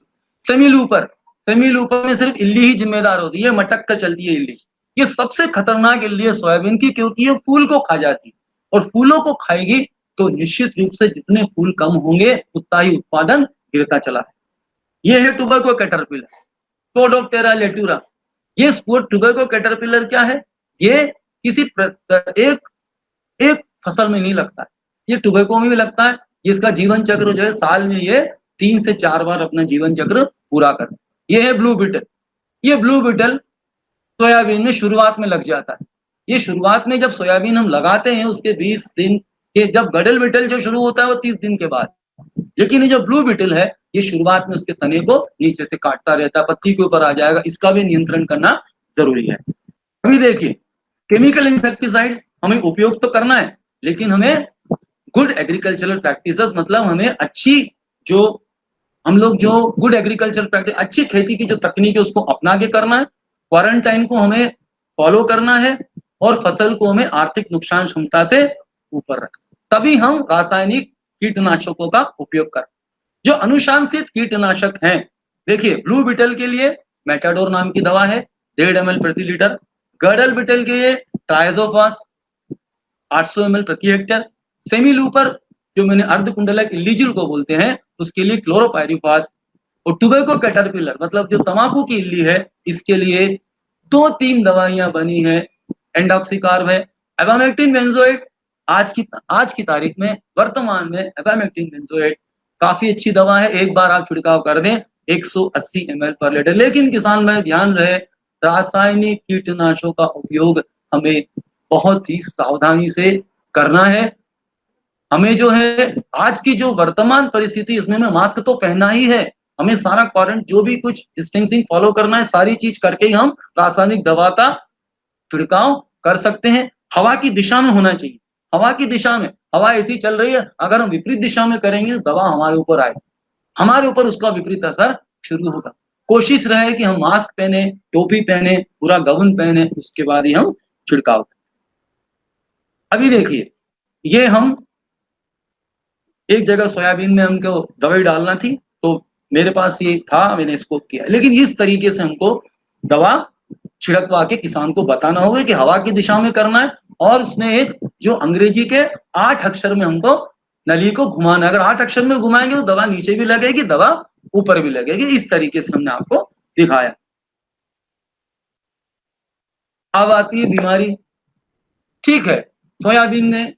सेमी लूपर में सिर्फ इल्ली ही जिम्मेदार होती है, मटक कर चलती है इल्ली। ये सबसे खतरनाक इल्ली है सोयाबीन की, क्योंकि ये फूल को खा जाती है और फूलों को खाएगी तो निश्चित रूप से जितने फूल कम होंगे उतना ही उत्पादन गिरता चला है। ये है टुबैको कैटरपिलर, स्पोडोप्टेरा लेट्यूरा। ये टुबैको कैटरपिलर क्या है, ये किसी एक एक फसल में नहीं लगता है, ये टोबैको में भी लगता है। इसका जीवन चक्र जो है साल में ये 3 से 4 बार अपना जीवन चक्र पूरा करता है। ये है ब्लू बीटल। ये ब्लू बीटल सोयाबीन में शुरुआत में लग जाता है। ये शुरुआत में जब सोयाबीन हम लगाते हैं उसके 20 दिन के, जब गडल बीटल जो शुरू होता है वो 30 दिन के बाद। लेकिन ये जो ब्लू बीटल है ये शुरुआत में उसके तने को नीचे से काटता रहता है, पत्ती के ऊपर आ जाएगा, इसका भी नियंत्रण करना जरूरी है। अभी देखिए, केमिकल इंसेक्टिसाइड्स हमें उपयोग तो करना है, लेकिन हमें गुड एग्रीकल्चरल प्रैक्टिसेस, मतलब हमें अच्छी जो हम लोग जो गुड एग्रीकल्चरल प्रैक्टिस, अच्छी खेती की जो तकनीक है उसको अपना के करना है। क्वारंटाइन को हमें फॉलो करना है और फसल को हमें आर्थिक नुकसान क्षमता से ऊपर रखना, तभी हम रासायनिक कीटनाशकों का उपयोग करें। जो अनुशासित कीटनाशक हैं, देखिए ब्लू बीटल के लिए मेटाडोर नाम की दवा है 1.5 ml प्रति लीटर। गडल बीटल के लिए ट्राइजोफास 800 ml प्रति हेक्टेयर। सेमी लूपर जो मैंने अर्धकुंडलक इल्लीजिल को बोलते हैं उसके लिए क्लोरोपायरिफास। और टोबैको कैटरपिलर मतलब जो तंबाकू की इल्ली है इसके लिए 2-3 दवाइयां बनी है। एंडोक्सिकार्ब है, एबामेक्टिन बेंजोएट आज की तारीख में वर्तमान में एबामेक्टिन बेंजोएट काफी अच्छी दवा है, एक बार आप छिड़काव कर दें 180 ml पर लीटर। लेकिन किसान भाई ध्यान रहे, रासायनिक कीटनाशकों का उपयोग हमें बहुत ही सावधानी से करना है। हमें जो है आज की जो वर्तमान परिस्थिति इसमें हमें मास्क तो पहनना ही है, हमें सारा क्वारंटाइन जो भी कुछ डिस्टेंसिंग फॉलो करना है, सारी चीज करके ही हम रासायनिक दवा का छिड़काव कर सकते हैं। हवा की दिशा में होना चाहिए, हवा की दिशा में, हवा ऐसी चल रही है, अगर हम विपरीत दिशा में करेंगे तो दवा हमारे ऊपर आए, हमारे ऊपर उसका विपरीत असर शुरू होगा। कोशिश रहे कि हम मास्क पहने, टोपी पहने, पूरा गाउन पहने, उसके बाद ही हम छिड़काव करें। अभी देखिए, ये हम एक जगह सोयाबीन में हमको दवाई डालना थी तो मेरे पास ये था, मैंने इसको किया। लेकिन इस तरीके से हमको दवा छिड़कवा के किसान को बताना होगा कि हवा की दिशा में करना है, और उसमें एक जो अंग्रेजी के 8 अक्षर में हमको नली को घुमाना है। अगर 8 अक्षर में घुमाएंगे तो दवा नीचे भी लगेगी, दवा ऊपर भी लगेगी। इस तरीके से हमने आपको दिखाया। अब आती है बीमारी। ठीक है, सोयाबीन में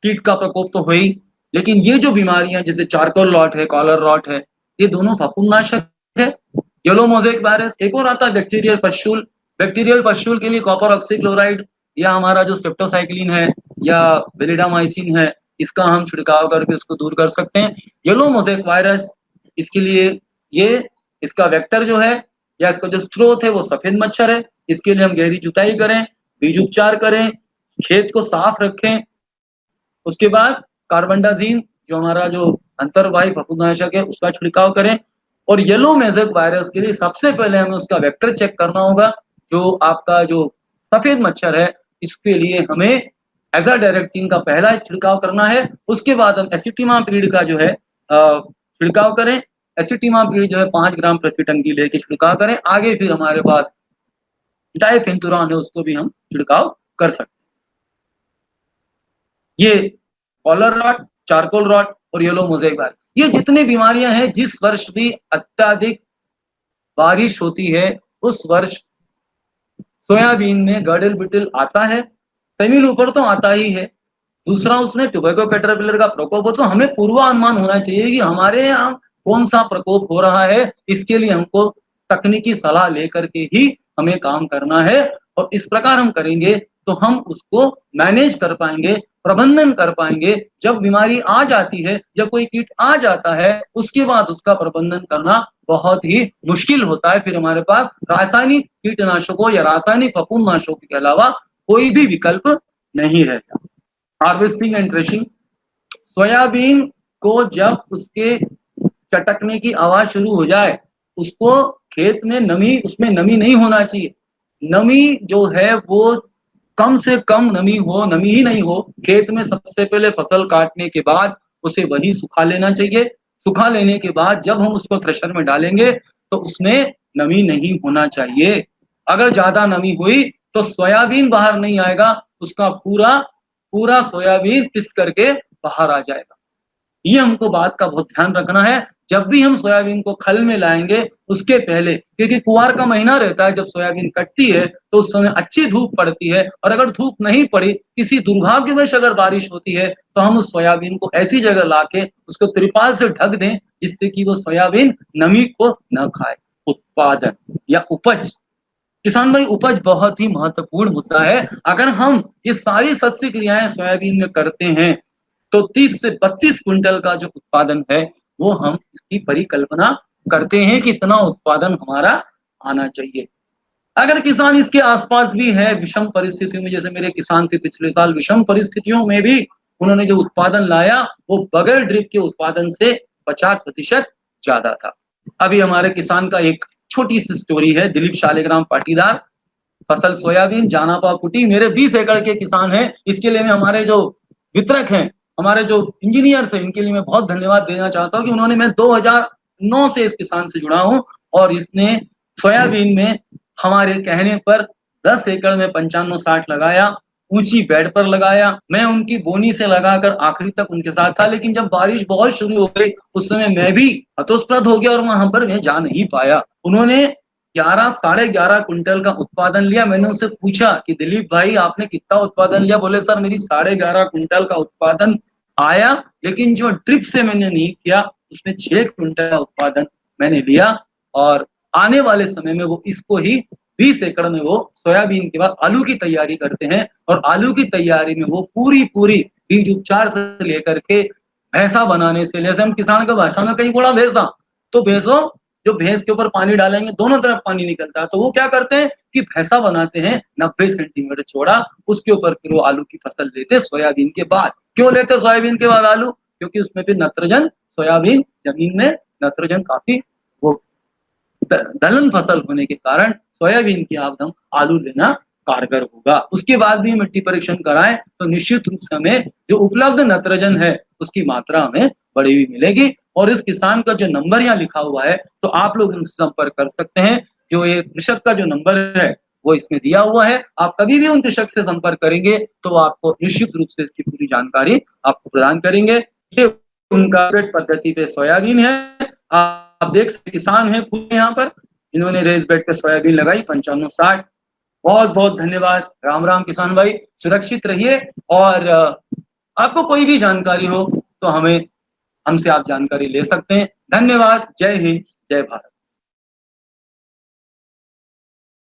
कीट का प्रकोप तो हो ही, लेकिन ये जो बीमारियां जैसे चारकोल रॉट है, कॉलर रॉट है, ये दोनों फफूंदनाशक है। येलो मोज़ेक वायरस, एक और आता है बैक्टीरियल पस्चूल। बैक्टीरियल पस्चूल के लिए कॉपर ऑक्सीक्लोराइड या हमारा जो स्ट्रेप्टोसाइक्लिन है या वेलिडामाइसिन है, इसका हम छिड़काव करके उसको दूर कर सकते हैं। येलो मोज़ेक वायरस, इसके लिए ये इसका वेक्टर जो है या इसका जो स्रोत है वो सफेद मच्छर है। इसके लिए हम गहरी जुताई करें, बीज उपचार करें, खेत को साफ रखें। उसके बाद कार्बनडाजिम जो हमारा जो अंतर्वाही फफूंदनाशक है उसका छिड़काव करें। और येलो मोज़ेक वायरस के लिए सबसे पहले हमें उसका वेक्टर चेक करना होगा, जो आपका जो सफेद मच्छर है इसके लिए हमें एजाडायरेक्टिन का पहला छिड़काव करना है। उसके बाद हम एसिटिमाप्रिड का जो है छिड़काव करें। एसिटिमाप्रिड जो है 5 ग्राम प्रति टन की लेके छिड़काव करें। आगे फिर हमारे पास डाइफेंथुरान है, उसको भी हम छिड़काव कर सकते हैं। ये कॉलर रॉट, चारकोल रॉट और येलो मोज़ेक वायरस, ये जितनी बीमारियां हैं, जिस वर्ष भी अत्यधिक बारिश होती है उस वर्ष सोयाबीन में गडल बीटल आता है। सेमी लूपर तो आता ही है, दूसरा उसमें टोबैको कैटरपिलर का प्रकोप हो। तो हमें पूर्वानुमान होना चाहिए कि हमारे यहाँ कौन सा प्रकोप हो रहा है। इसके लिए हमको तकनीकी सलाह लेकर के ही हमें काम करना है, और इस प्रकार हम करेंगे तो हम उसको मैनेज कर पाएंगे, प्रबंधन कर पाएंगे। जब बीमारी आ जाती है, जब कोई कीट आ जाता है, उसके बाद उसका प्रबंधन करना बहुत ही मुश्किल होता है। फिर हमारे पास रासायनिक कीटनाशकों या रासायनिक फफूंदनाशकों के अलावा कोई भी विकल्प नहीं रहता। हार्वेस्टिंग एंड थ्रेशिंग, सोयाबीन को जब उसके चटकने की आवाज शुरू हो जाए, उसको खेत में नमी, उसमें नमी नहीं होना चाहिए। नमी जो है वो कम से कम नमी हो, नमी ही नहीं हो। खेत में सबसे पहले फसल काटने के बाद उसे वही सुखा लेना चाहिए। सुखा लेने के बाद जब हम उसको थ्रेशर में डालेंगे तो उसमें नमी नहीं होना चाहिए। अगर ज्यादा नमी हुई तो सोयाबीन बाहर नहीं आएगा, उसका पूरा सोयाबीन पिस करके बाहर आ जाएगा। ये हमको बात का बहुत ध्यान रखना है। जब भी हम सोयाबीन को खल में लाएंगे उसके पहले, क्योंकि कुवार का महीना रहता है जब सोयाबीन कटती है तो उस समय अच्छी धूप पड़ती है, और अगर धूप नहीं पड़ी, किसी दुर्भाग्यवश अगर बारिश होती है, तो हम उस सोयाबीन को ऐसी जगह लाके उसको त्रिपाल से ढक दें जिससे कि वो सोयाबीन नमी को न खाए। उत्पादन या उपज, किसान भाई उपज बहुत ही महत्वपूर्ण मुद्दा है। अगर हम ये सारी सस्य क्रियाएं सोयाबीन में करते हैं तो 30 से 32 क्विंटल का जो उत्पादन है वो हम इसकी परिकल्पना करते हैं कि इतना उत्पादन हमारा आना चाहिए। अगर किसान इसके आसपास भी है विषम परिस्थितियों में, जैसे मेरे किसान थे पिछले साल, विषम परिस्थितियों में भी उन्होंने जो उत्पादन लाया वो बगैर ड्रिप के उत्पादन से 50% ज्यादा था। अभी हमारे किसान का एक छोटी सी स्टोरी है, दिलीप शालिग्राम पाटीदार, फसल सोयाबीन, जानापा कुटी, मेरे 20 एकड़ के किसान हैं। इसके लिए मैं हमारे जो वितरक हैं, हमारे जो इंजीनियर्स हैं, इनके लिए मैं बहुत धन्यवाद देना चाहता हूँ कि उन्होंने, मैं 2009 से इस किसान से जुड़ा हूँ और इसने सोयाबीन में हमारे कहने पर 10 एकड़ में 55-60 लगाया, ऊंची बेड पर लगाया। मैं उनकी बोनी से लगाकर आखिरी तक उनके साथ था, लेकिन जब बारिश बहुत शुरू हो गई उस समय मैं भी हतोत्साहित हो गया और वहां पर मैं जा नहीं पाया। उन्होंने 11 साढ़े 11 क्विंटल का उत्पादन लिया। मैंने उनसे पूछा कि दिलीप भाई आपने कितना उत्पादन लिया? बोले सर मेरी 11.5 क्विंटल का उत्पादन आया, लेकिन जो ड्रिप से मैंने नहीं किया उसमें 6 क्विंटल का उत्पादन मैंने लिया, और आने वाले समय में वो इसको ही 20 एकड़ में वो सोयाबीन के बाद आलू की तैयारी करते हैं, और आलू की तैयारी में वो पूरी बीज उपचार से लेकर के भैंसा बनाने से, जैसे हम किसान की भाषा में कहीं बोला भैंसा, तो भैंसों, जो भैंस के ऊपर पानी डालेंगे दोनों तरफ पानी निकलता है, तो वो क्या करते हैं कि भैंसा बनाते हैं 90 सेंटीमीटर चौड़ा, उसके ऊपर फिर वो आलू की फसल लेते हैं सोयाबीन के बाद। क्यों लेते सोयाबीन के बाद आलू? क्योंकि उसमें फिर नत्रजन, सोयाबीन जमीन में नत्रजन काफी वो दलहन फसल होने के कारण सोयाबीन की आप हम आलू लेना कारगर होगा। उसके बाद भी मिट्टी परीक्षण कराएं तो निश्चित रूप से हमें जो उपलब्ध नत्रजन है उसकी मात्रा हमें बढ़ी हुई मिलेगी। और इस किसान का जो नंबर यहाँ लिखा हुआ है तो आप लोग इनसे संपर्क कर सकते हैं। जो ये कृषक का जो नंबर है वो इसमें दिया हुआ है। आप कभी भी उन कृषक से संपर्क करेंगे तो आपको निश्चित रूप से इसकी पूरी जानकारी आपको प्रदान करेंगे। ये उनका पद्धति पे सोयाबीन है। आप देख सकते किसान है खुद यहाँ पर, इन्होंने रेस बेड पे सोयाबीन लगाई 55-60। बहुत बहुत धन्यवाद। राम राम किसान भाई, सुरक्षित रहिए। और आपको कोई भी जानकारी हो तो हमसे आप जानकारी ले सकते हैं। धन्यवाद। जय हिंद, जय भारत।